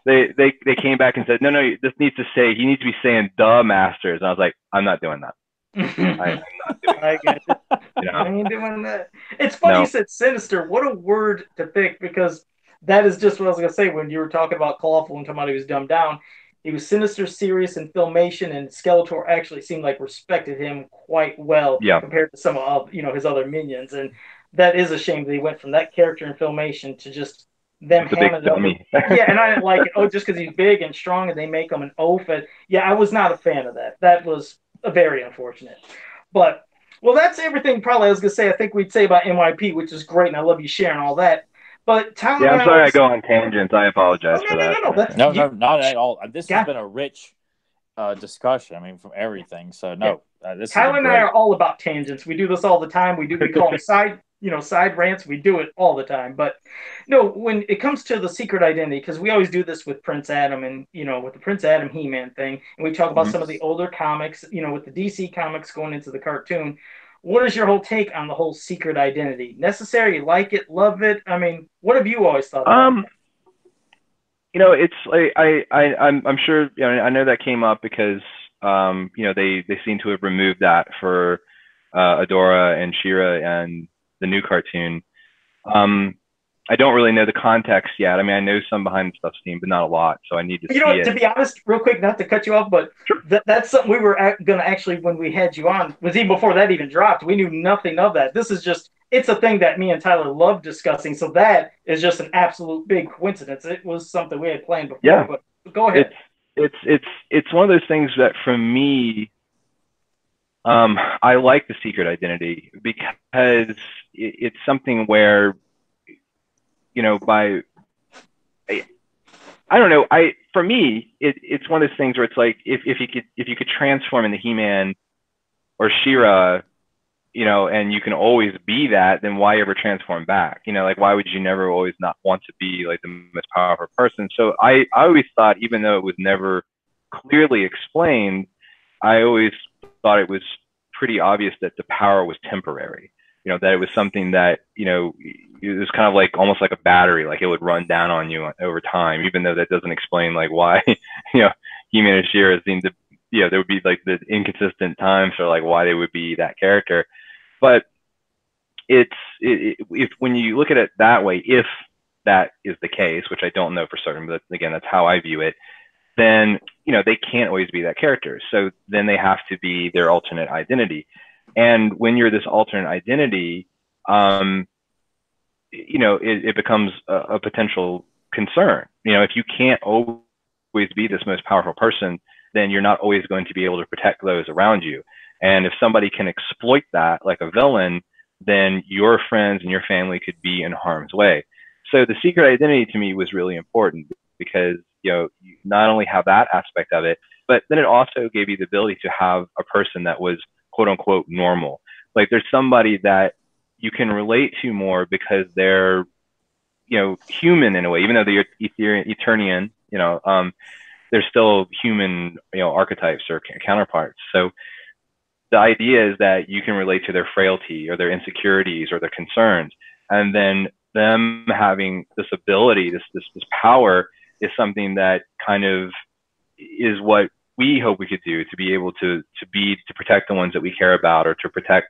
they came back and said, no, he needs to be saying the Masters. And I was like, I'm not doing that. I'm not doing I get it. I ain't doing that. It's funny you said sinister. What a word to pick, because that is just what I was going to say when you were talking about Clawful and talking about he was dumbed down. He was sinister, serious in Filmation, and Skeletor actually seemed like respected him quite well compared to some of his other minions. And that is a shame that he went from that character in Filmation to just them hamming it up. And I didn't like it. Oh, just because he's big and strong and they make him an oaf. I was not a fan of that. That was very unfortunate. But, well, that's everything probably I was going to say. I think we'd say about NYP, which is great, and I love you sharing all that. But Tyler, I'm sorry I go on tangents. I apologize for that. No, not at all. This has been a rich discussion. I mean, from everything. So no, Tyler and I are all about tangents. We do this all the time. We call them side rants. We do it all the time. But no, when it comes to the secret identity, because we always do this with Prince Adam and with the Prince Adam He-Man thing, and we talk about some of the older comics, with the DC comics going into the cartoon. What is your whole take on the whole secret identity? Necessary? You like it? Love it? I mean, what have you always thought about it? It's like I'm sure. I know that came up because they seem to have removed that for Adora and She-Ra and the new cartoon. I don't really know the context yet. I mean, I know some behind the stuff steam, but not a lot. So I need to see it. To be honest, real quick, not to cut you off, but that's something we were going to actually, when we had you on, was even before that even dropped. We knew nothing of that. This is just it's a thing that me and Tyler love discussing. So that is just an absolute big coincidence. It was something we had planned before. Yeah. But go ahead. It's one of those things that for me, I like the secret identity because it's something where, you know, I don't know. For me, it's one of those things where it's like if you could transform into He-Man or She-Ra, you know, and you can always be that, then why ever transform back? You know, like why would you never always not want to be like the most powerful person? So I always thought, even though it was never clearly explained, I always thought it was pretty obvious that the power was temporary. You know, that it was something that, you know, it was kind of like almost like a battery, like it would run down on you over time, even though that doesn't explain like why, you know, He-Man and She-Ra seemed to, you know, there would be like the inconsistent times for like why they would be that character. But if when you look at it that way, if that is the case, which I don't know for certain, but again, that's how I view it, then, you know, they can't always be that character. So then they have to be their alternate identity. And when you're this alternate identity, you know, it becomes a potential concern. You know, if you can't always be this most powerful person, then you're not always going to be able to protect those around you. And if somebody can exploit that like a villain, then your friends and your family could be in harm's way. So the secret identity to me was really important because, you know, you not only have that aspect of it, but then it also gave you the ability to have a person that was quote unquote normal. Like there's somebody that you can relate to more because they're, you know, human in a way, even though they're Eternian, you know, they're still human, you know, archetypes or counterparts. So the idea is that you can relate to their frailty or their insecurities or their concerns, and then them having this ability, this power, is something that kind of is what we hope we could do to be able to protect the ones that we care about, or to protect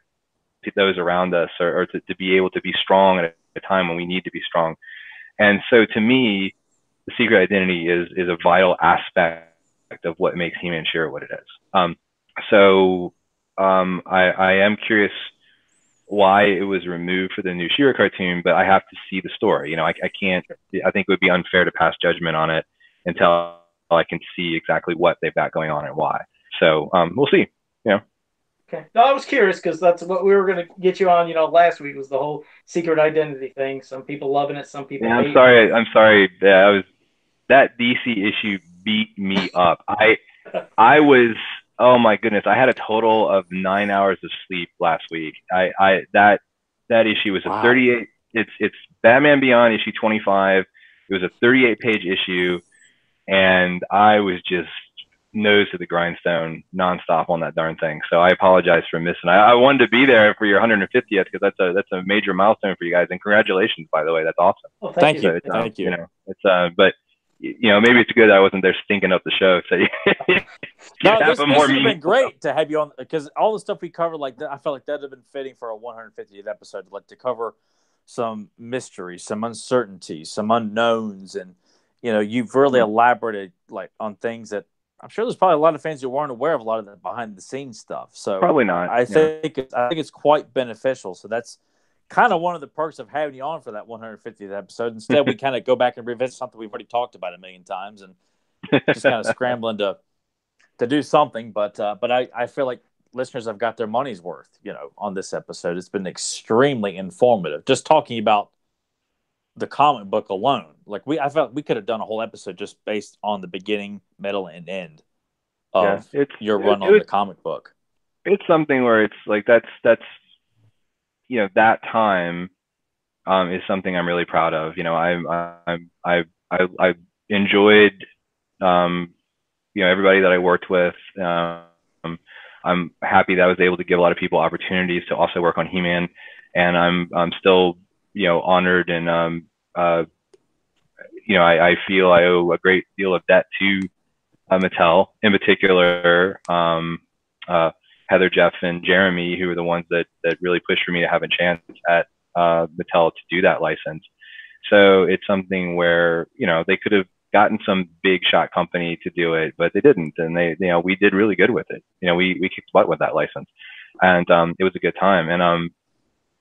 those around us, or to be able to be strong at a time when we need to be strong. And so to me, the secret identity is a vital aspect of what makes He-Man and She-Ra what it is. I am curious why it was removed for the new She-Ra cartoon, but I have to see the story. You know, I can't, I think it would be unfair to pass judgment on it until I can see exactly what they've got going on and why. So we'll see, you know. Okay. No, I was curious because that's what we were going to get you on, you know, last week was the whole secret identity thing. Some people loving it, some people I'm sorry. Yeah, that DC issue beat me up. I was, oh my goodness, I had a total of 9 hours of sleep last week. That issue was a 38. It's Batman Beyond issue 25. It was a 38-page issue, and I was just nose to the grindstone nonstop on that darn thing. So I apologize for missing. I wanted to be there for your 150th because that's a major milestone for you guys. And congratulations, by the way. That's awesome. Oh, thank you. So thank you. You know, it's but you know, maybe it's good I wasn't there stinking up the show. So no, this would have been great to have you on, because all the stuff we covered, like that, I felt like that would have been fitting for a 150th episode, like to cover some mystery, some uncertainty, some unknowns, and you know, you've really elaborated like on things that I'm sure there's probably a lot of fans who weren't aware of a lot of the behind the scenes stuff. So probably not. I think it's quite beneficial. So that's kind of one of the perks of having you on for that 150th episode. Instead, we kind of go back and revisit something we've already talked about a million times and just kind of scrambling to do something. But I feel like listeners have got their money's worth, you know, on this episode. It's been extremely informative. Just talking about the comic book alone. Like I felt we could have done a whole episode just based on the beginning, middle, and end of your run on the comic book. It's something where it's like that's you know, that time is something I'm really proud of. You know, I enjoyed you know, everybody that I worked with. I'm happy that I was able to give a lot of people opportunities to also work on He-Man, and I'm still, you know, honored, and you know, I feel I owe a great deal of debt to Mattel, in particular Heather, Jeff, and Jeremy, who were the ones that really pushed for me to have a chance at Mattel to do that license. So it's something where, you know, they could have gotten some big shot company to do it, but they didn't, and they, you know, we did really good with it. You know, we kicked butt with that license, and it was a good time. And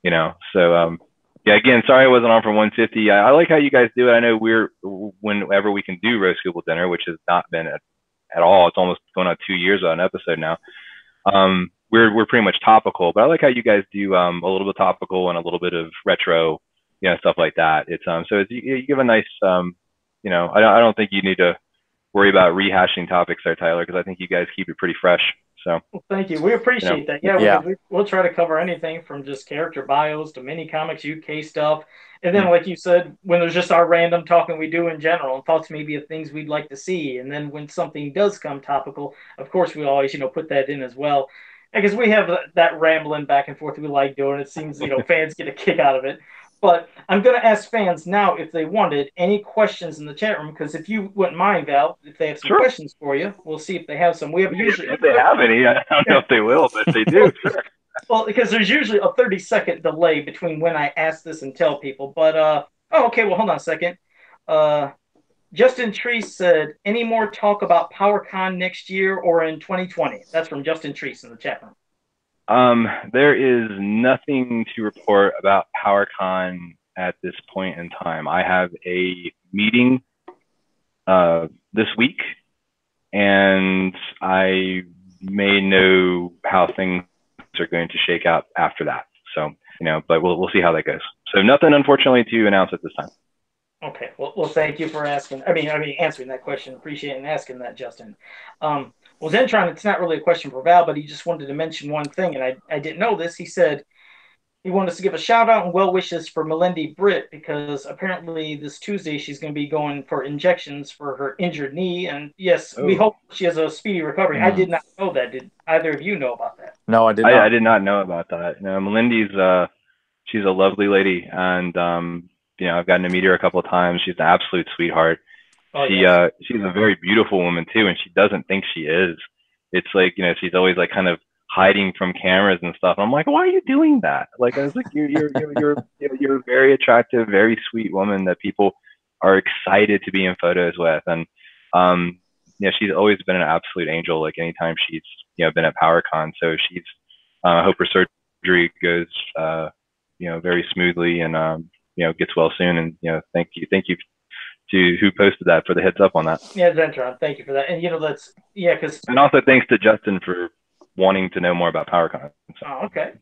you know. So yeah, again, sorry I wasn't on for 150. I like how you guys do it. I know whenever we can do roast Google dinner, which has not been at all. It's almost going on 2 years on an episode now. We're pretty much topical, but I like how you guys do a little bit topical and a little bit of retro, you know, stuff like that. It's you give a nice you know, I don't think you need to worry about rehashing topics there, Tyler, because I think you guys keep it pretty fresh. So well, thank you. We appreciate that. Yeah, we'll try to cover anything from just character bios to mini comics, UK stuff. And then, like you said, when there's just our random talking we do in general and thoughts maybe of things we'd like to see. And then when something does come topical, of course, we always, you know, put that in as well. Because we have that rambling back and forth we like doing. It seems, you know, fans get a kick out of it. But I'm going to ask fans now if they wanted any questions in the chat room, because if you wouldn't mind, Val, if they have some questions for you, we'll see if they have some. We have usually if they have any, I don't know if they will, but if they do, sure. Well, because there's usually a 30-second delay between when I ask this and tell people. But oh, okay. Well, hold on a second. Justin Treese said, "Any more talk about PowerCon next year or in 2020?" That's from Justin Treese in the chat room. There is nothing to report about PowerCon at this point in time. I have a meeting this week, and I may know how things are going to shake out after that. So, you know, but we'll see how that goes. So nothing, unfortunately, to announce at this time. Okay. Well, thank you for asking. I mean, answering that question. Appreciate and asking that, Justin. Well, Zentron, it's not really a question for Val, but he just wanted to mention one thing, and I didn't know this. He said he wanted us to give a shout out and well wishes for Melindy Britt, because apparently this Tuesday she's going to be going for injections for her injured knee. And yes, we hope she has a speedy recovery. I did not know that. Did either of you know about that? No, I did not. I did not know about that. No, Melindy's she's a lovely lady, and you know, I've gotten to meet her a couple of times. She's an absolute sweetheart. Oh, she's a very beautiful woman too, and she doesn't think she is. It's like, you know, she's always like kind of hiding from cameras and stuff. I'm like, why are you doing that? Like, I was like, you're a very attractive, very sweet woman that people are excited to be in photos with. And yeah, she's always been an absolute angel. Like anytime she's, you know, been at PowerCon. So she's I hope her surgery goes you know, very smoothly and you know, gets well soon. And you know, thank you to who posted that for the heads up on that. Yeah, Zentron, thank you for that. And you know, that's and also thanks to Justin for wanting to know more about PowerCon. So. Oh, okay.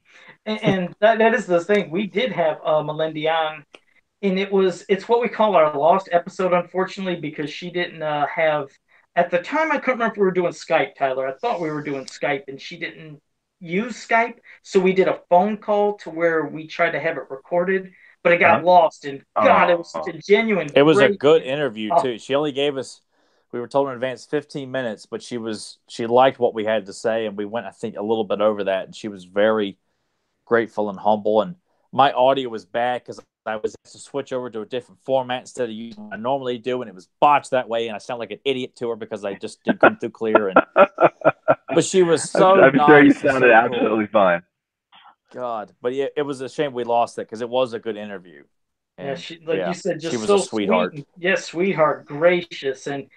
And that is the thing. We did have Melindy on, and it's what we call our lost episode, unfortunately, because she didn't have, at the time, I couldn't remember if we were doing Skype, Tyler. I thought we were doing Skype, and she didn't use Skype. So we did a phone call to where we tried to have it recorded, but it got lost. And God, it was such a genuine. It was a good interview too. She only gave us, we were told in advance 15 minutes, but she liked what we had to say, and we went, I think, a little bit over that, and she was very grateful and humble. And my audio was bad because I was asked to switch over to a different format instead of using what I normally do, and it was botched that way, and I sound like an idiot to her because I just didn't come through clear. And but she was so I'm nice. sure you sounded absolutely fine. God, but yeah, it was a shame we lost it because it was a good interview. And you said, just she was so a sweetheart. Sweet. Yes, sweetheart, gracious, and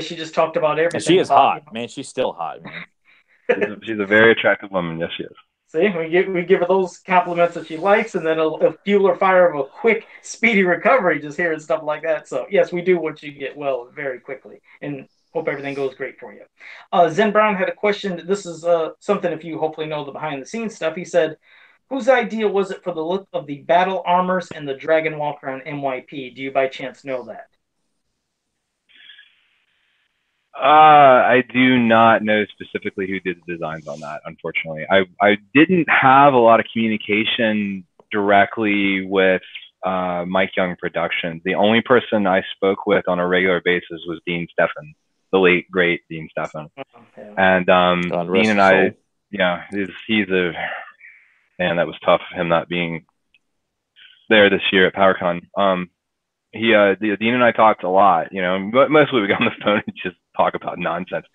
she just talked about everything. And she is hot, man. She's still hot, man. She's a very attractive woman. Yes, she is. See, we give her those compliments that she likes, and then a fuel her fire of a quick, speedy recovery, just hearing stuff like that. So yes, we do want you to get well very quickly, and hope everything goes great for you. Zen Brown had a question. This is something, if you hopefully know the behind-the-scenes stuff. He said, whose idea was it for the look of the battle armors and the Dragon Walker on NYP? Do you by chance know that? I do not know specifically who did the designs on that, unfortunately. I didn't have a lot of communication directly with Mike Young Productions. The only person I spoke with on a regular basis was Dean Stephan, the late, great Dean Stephan. Okay. And Dean and I, yeah, he's a, man, that was tough, him not being there this year at PowerCon. Dean and I talked a lot, you know, mostly we got on the phone and just talk about nonsense.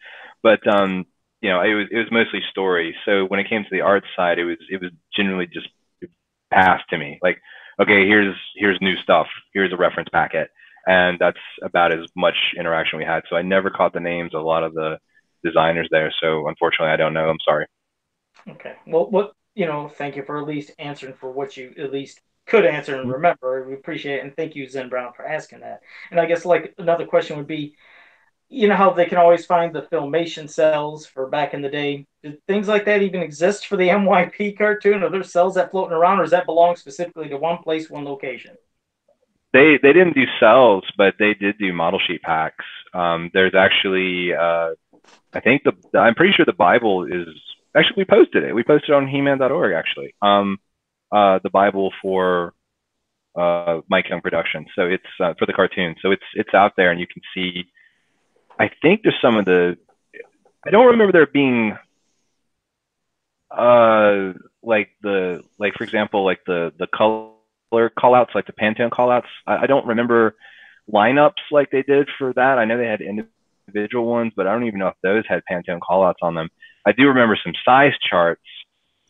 But you know, it was mostly story. So when it came to the art side, it was generally just passed to me. Like, okay, here's new stuff. Here's a reference packet. And that's about as much interaction we had. So I never caught the names of a lot of the designers there. So unfortunately I don't know. I'm sorry. Okay. Well, thank you for at least answering for what you at least could answer and remember. We appreciate it, and thank you, Zen Brown, for asking that. And I guess like another question would be, how they can always find the Filmation cells for back in the day. Did things like that even exist for the NYP cartoon? Are there cells that floating around, or does that belong specifically to one place, one location? They didn't do cells, but they did do model sheet packs. There's actually, I'm pretty sure the Bible is actually, we posted it. We posted it on He-Man.org actually. The Bible for Mike Young Productions. So it's for the cartoon. So it's out there, and you can see. I think there's some of the. I don't remember there being. For example, like the color callouts, like the Pantone callouts. I don't remember lineups like they did for that. I know they had individual ones, but I don't even know if those had Pantone callouts on them. I do remember some size charts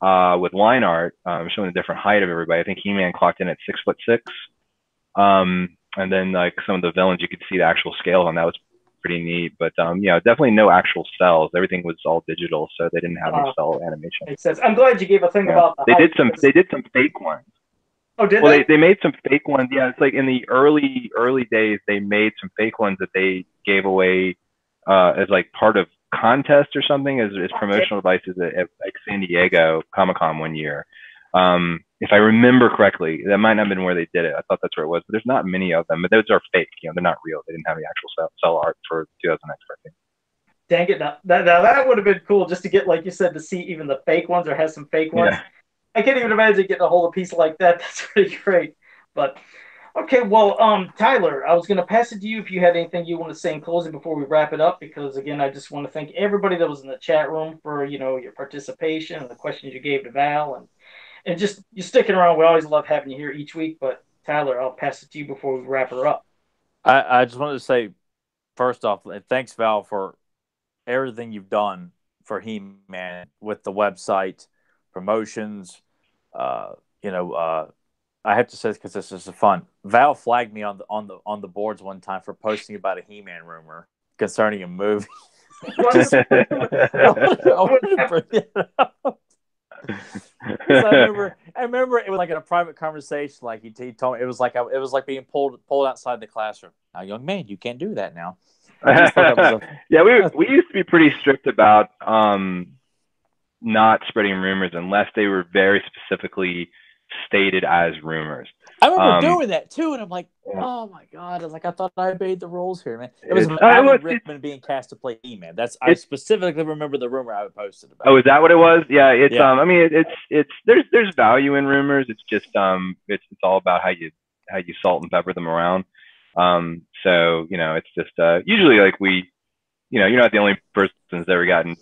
with line art showing the different height of everybody. I think He-Man clocked in at 6'6". And then like some of the villains, you could see the actual scale on that. Was pretty neat. But definitely no actual cells. Everything was all digital, so they didn't have any cell animation. Makes sense. I'm glad you gave a thing about the They did some fake ones. Oh, did they? They made some fake ones. Yeah, it's like in the early days, they made some fake ones that they gave away as like part of contest or something as promotional devices at like San Diego Comic-Con one year. If I remember correctly, that might not have been where they did it. I thought that's where it was, but there's not many of them. But those are fake. They're not real. They didn't have any actual cell art for 2000X cartoon. Dang it! Now that would have been cool just to get, like you said, to see even the fake ones or have some fake ones. Yeah. I can't even imagine getting a hold of a piece like that. That's pretty great. But okay, well, Tyler, I was going to pass it to you if you had anything you want to say in closing before we wrap it up. Because again, I just want to thank everybody that was in the chat room for your participation and the questions you gave to Val and just you sticking around. We always love having you here each week. But Tyler, I'll pass it to you before we wrap her up. I just wanted to say, first off, thanks, Val, for everything you've done for He-Man with the website, promotions. I have to say this because this is fun. Val flagged me on the boards one time for posting about a He-Man rumor concerning a movie. I remember it was like in a private conversation. Like he told me it was like being pulled outside the classroom. Now, young man, you can't do that now. Yeah, we used to be pretty strict about not spreading rumors unless they were very specifically stated as rumors. I remember doing that too, and I'm like, oh my god! I thought I obeyed the rules here, man. It was Alan Rickman being cast to play He-Man. I specifically remember the rumor I posted about. Oh, is that what it was? Yeah, it's I mean, it's there's value in rumors. It's just it's all about how you salt and pepper them around. So it's just usually like you're not the only person that's ever gotten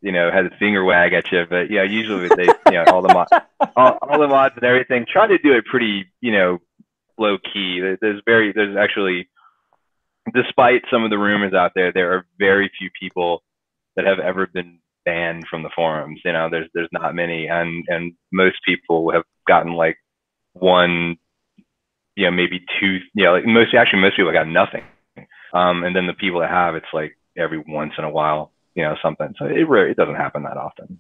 had a finger wag at you, but usually they all the mods and everything try to do it pretty low key. There's actually, despite some of the rumors out there are very few people that have ever been banned from the forums. There's not many, and most people have gotten like one, maybe two. Like most people got nothing, and then the people that have, it's like every once in a while. Something. So it doesn't happen that often.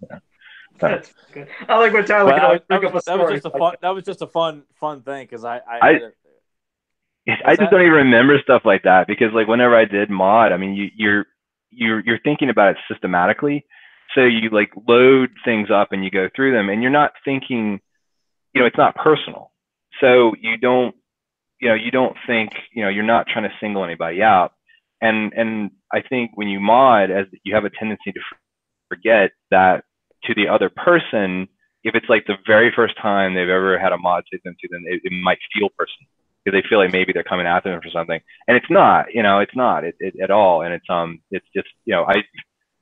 That's good. I like when Tyler can always bring up a story. That was just a fun thing because I just don't even remember stuff like that because like whenever I did mod, I mean you're thinking about it systematically. So you like load things up and you go through them and you're not thinking, it's not personal. So you don't think, you're not trying to single anybody out. And I think when you mod, as you have a tendency to forget that to the other person, if it's like the very first time they've ever had a mod say them to them, it might feel personal because they feel like maybe they're coming after them for something, and it's not, it's not at all. And it's just, I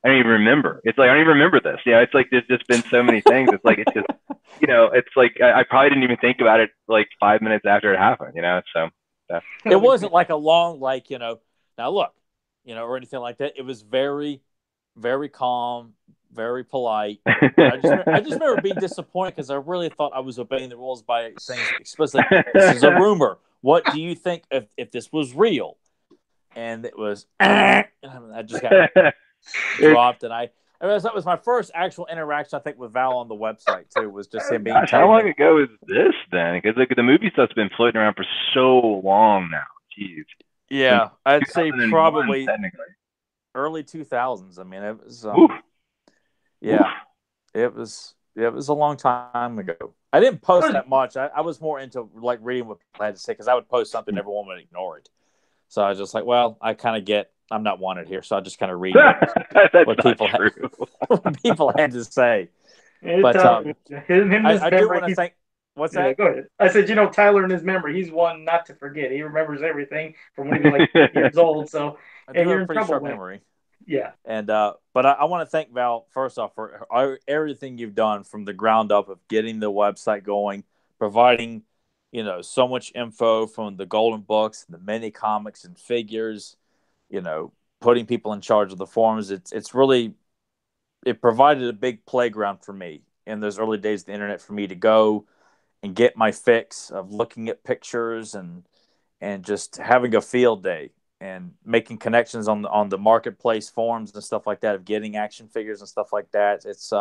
don't even remember. It's like I don't even remember this. It's like there's just been so many things. It's like it's just, it's like I probably didn't even think about it like 5 minutes after it happened. So it wasn't like a long Now look, or anything like that. It was very, very calm, very polite. I just remember being disappointed because I really thought I was obeying the rules by saying explicitly, "This is a rumor. What do you think if this was real?" And it was, and I just got dropped. And I That was my first actual interaction, I think, with Val on the website too. Was just him being. Gosh, how long ago is this then? Because the movie stuff's been floating around for so long now. Jeez. Yeah, I'd say probably technically early 2000s. I mean, it was. Yeah, it was a long time ago. I didn't post that much. I was more into like reading what people had to say because I would post something, everyone would ignore it. So I was just like, well, I kind of get I'm not wanted here, so I just kind of read what people had to say. But I do want to thank. What's that? Go ahead. I said, Tyler in his memory, he's one not to forget. He remembers everything from when he was like 8 years old. So I do have a pretty sharp memory. Yeah. And but I want to thank Val first off for everything you've done from the ground up of getting the website going, providing so much info from the golden books, the mini comics and figures, putting people in charge of the forums. It's really it provided a big playground for me in those early days of the internet for me to go and get my fix of looking at pictures and just having a field day and making connections on the marketplace forums and stuff like that of getting action figures and stuff like that. It's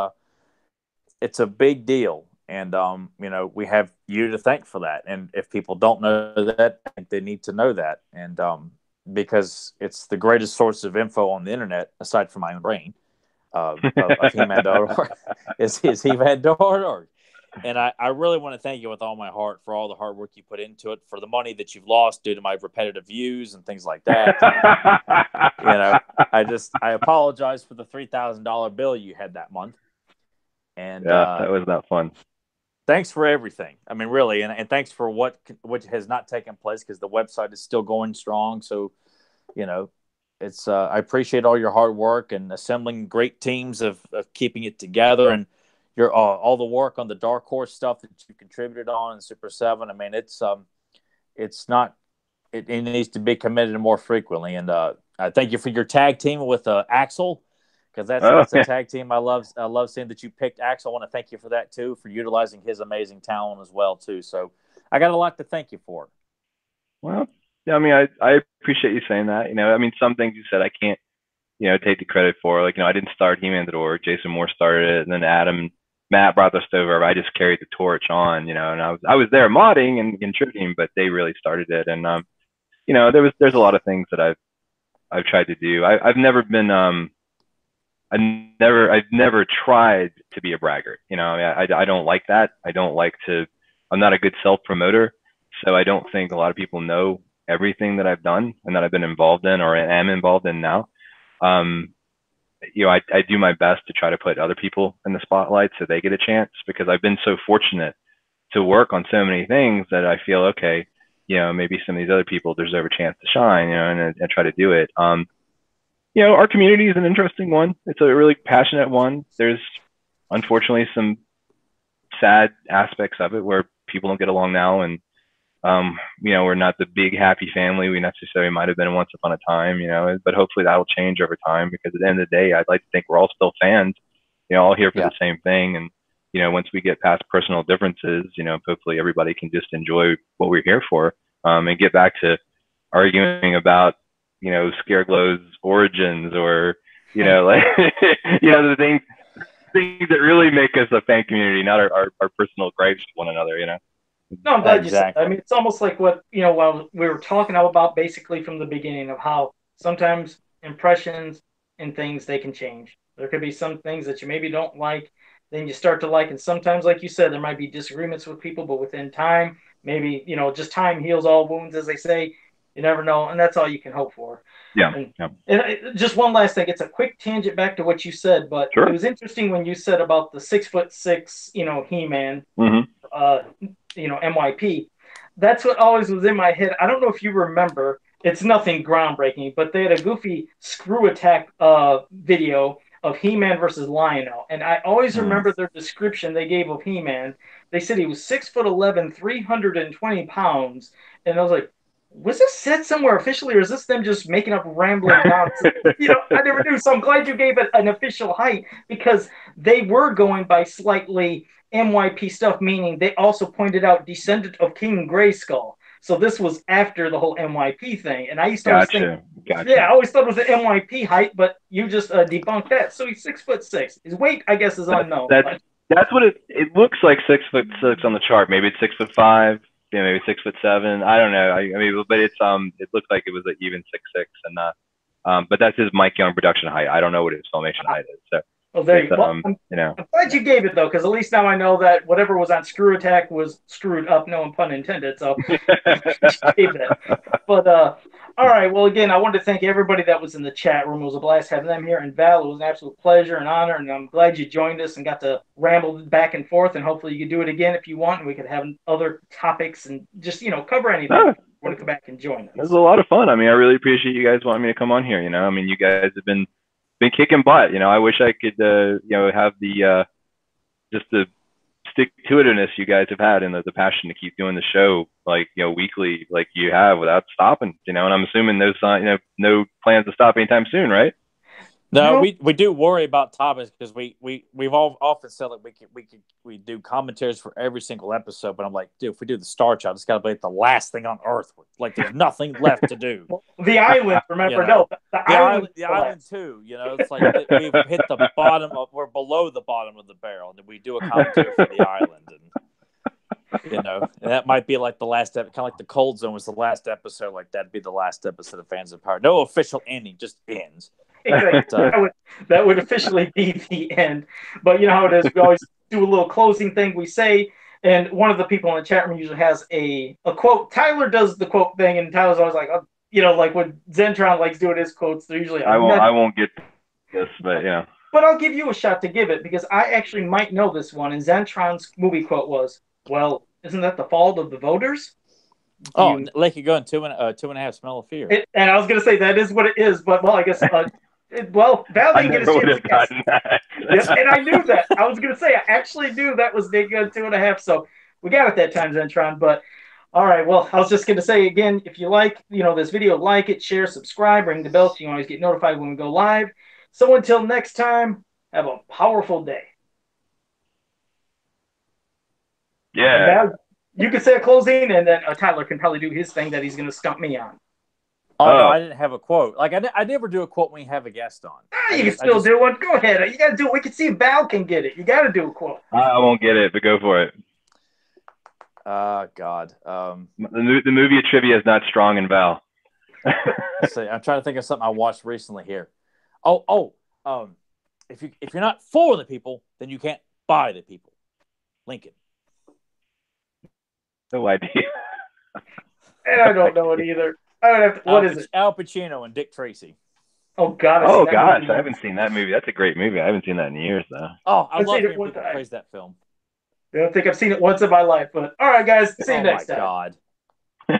a big deal. And, we have you to thank for that. And if people don't know that, I think they need to know that. And because it's the greatest source of info on the internet, aside from my own brain, of He-Man.org, is He-Man.org. And I really want to thank you with all my heart for all the hard work you put into it, for the money that you've lost due to my repetitive views and things like that. I apologize for the $3,000 bill you had that month. And that was not fun. Thanks for everything. I mean, really, and thanks for what has not taken place because the website is still going strong. So, it's I appreciate all your hard work and assembling great teams of keeping it together and your all the work on the Dark Horse stuff that you contributed on in Super 7. I mean, it needs to be committed more frequently. And I thank you for your tag team with Axel. Because that's a tag team I love seeing that you picked Axel. I want to thank you for that too, for utilizing his amazing talent as well too. So I got a lot to thank you for. Well, yeah, I mean, I appreciate you saying that. I mean, some things you said I can't, take the credit for. Like, I didn't start He-Man.org. Jason Moore started it, and then Matt brought the stove over. I just carried the torch on, and I was there modding and contributing, but they really started it. And there's a lot of things that I've tried to do. I've never been I've never tried to be a braggart. I don't like that. I'm not a good self-promoter. So I don't think a lot of people know everything that I've done and that I've been involved in or am involved in now. I do my best to try to put other people in the spotlight so they get a chance, because I've been so fortunate to work on so many things that I feel, okay, maybe some of these other people deserve a chance to shine, and try to do it. Our community is an interesting one. It's a really passionate one. There's unfortunately some sad aspects of it where people don't get along now, and we're not the big happy family we necessarily might have been once upon a time, but hopefully that will change over time, because at the end of the day, I'd like to think we're all still fans, all here for the same thing. And, once we get past personal differences, hopefully everybody can just enjoy what we're here for, and get back to arguing about, Scareglow's origins or, the things that really make us a fan community, not our personal gripes with one another, No, I'm glad you said that. I mean, it's almost like what, while we were talking about basically from the beginning of how sometimes impressions and things, they can change. There could be some things that you maybe don't like, then you start to like, and sometimes, like you said, there might be disagreements with people, but within time, maybe, just time heals all wounds, as they say. You never know, and that's all you can hope for. Yeah. And just one last thing. It's a quick tangent back to what you said, but It was interesting when you said about the 6'6", He-Man, NYP. That's what always was in my head. I don't know if you remember. It's nothing groundbreaking, but they had a goofy screw attack video of He-Man versus Lionel, and I always remember their description they gave of He-Man. They said he was 6'11", 320 pounds, and I was like, was this said somewhere officially, or is this them just making up rambling nonsense? I never knew. So I'm glad you gave it an official height, because they were going by slightly NYP stuff, meaning they also pointed out descendant of King Grayskull. So this was after the whole NYP thing, and I used to always think, Gotcha. yeah, I always thought it was an NYP height, but you just debunked that. So he's 6'6". His weight, I guess, is unknown. That's what it looks like. 6'6" on the chart. Maybe it's 6'5". Yeah, maybe 6'7". I don't know. I mean, but it's it looked like it was like even 6'6" and not. But that's his Mike Young production height. I don't know what his filmation height is. So. Well, there you go. I'm glad you gave it, though, because at least now I know that whatever was on Screw Attack was screwed up, no pun intended. So gave that. But, all right. Well, again, I wanted to thank everybody that was in the chat room. It was a blast having them here. And Val, it was an absolute pleasure and honor. And I'm glad you joined us and got to ramble back and forth. And hopefully you could do it again if you want. And we could have other topics and just, cover anything. You want to come back and join us. It was a lot of fun. I mean, I really appreciate you guys wanting me to come on here. I mean, you guys have been kicking butt. I wish I could, have the just the stick to itiveness you guys have had and the passion to keep doing the show weekly like you have without stopping. And I'm assuming no plans to stop anytime soon, right? No, we do worry about topics because we've all often said that we do commentaries for every single episode, but I'm like, dude, if we do the Star Child, it's got to be the last thing on Earth. Like, there's nothing left to do. The island, remember? No, the island too. It's like we've hit the bottom we're below the bottom of the barrel, and we do a commentary for the island, and that might be like the last kind of like the Cold Zone was the last episode. Like that'd be the last episode of Fans of Power. No official ending, just ends. Exactly. That would officially be the end. But you know how it is. We always do a little closing thing we say, and one of the people in the chat room usually has a quote. Tyler does the quote thing, and Tyler's always like, like when Zentron likes doing his quotes, they're usually I won't get this, but yeah. But I'll give you a shot to give it because I actually might know this one. And Zentron's movie quote was, "Well, isn't that the fault of the voters?" Like you're going 2.5 smell of fear. And I was going to say that is what it is, but I guess. Val didn't get his chance to guess. Yes, and I knew that. I was going to say, I actually knew that was Big Gun 2.5, so we got it that time, Zentron. But, all right, well, I was just going to say, again, if you like, this video, like it, share, subscribe, ring the bell so you can always get notified when we go live. So until next time, have a powerful day. Yeah. Val, you can say a closing, and then Tyler can probably do his thing that he's going to stump me on. Oh, no, I didn't have a quote. Like I never do a quote when you have a guest on. You can still do one. Go ahead. You got to do it. We can see if Val can get it. You got to do a quote. I won't get it, but go for it. God. The movie trivia is not strong in Val. Let's see. I'm trying to think of something I watched recently here. If you're not for the people, then you can't buy the people. Lincoln. No idea. And I don't know it either. I don't have to, what is it? Al Pacino and Dick Tracy. Oh, God. I haven't seen that movie. That's a great movie. I haven't seen that in years, though. Oh, I love hearing people praise that film. I don't think I've seen it once in my life, but all right, guys. See you next time. Oh, my God.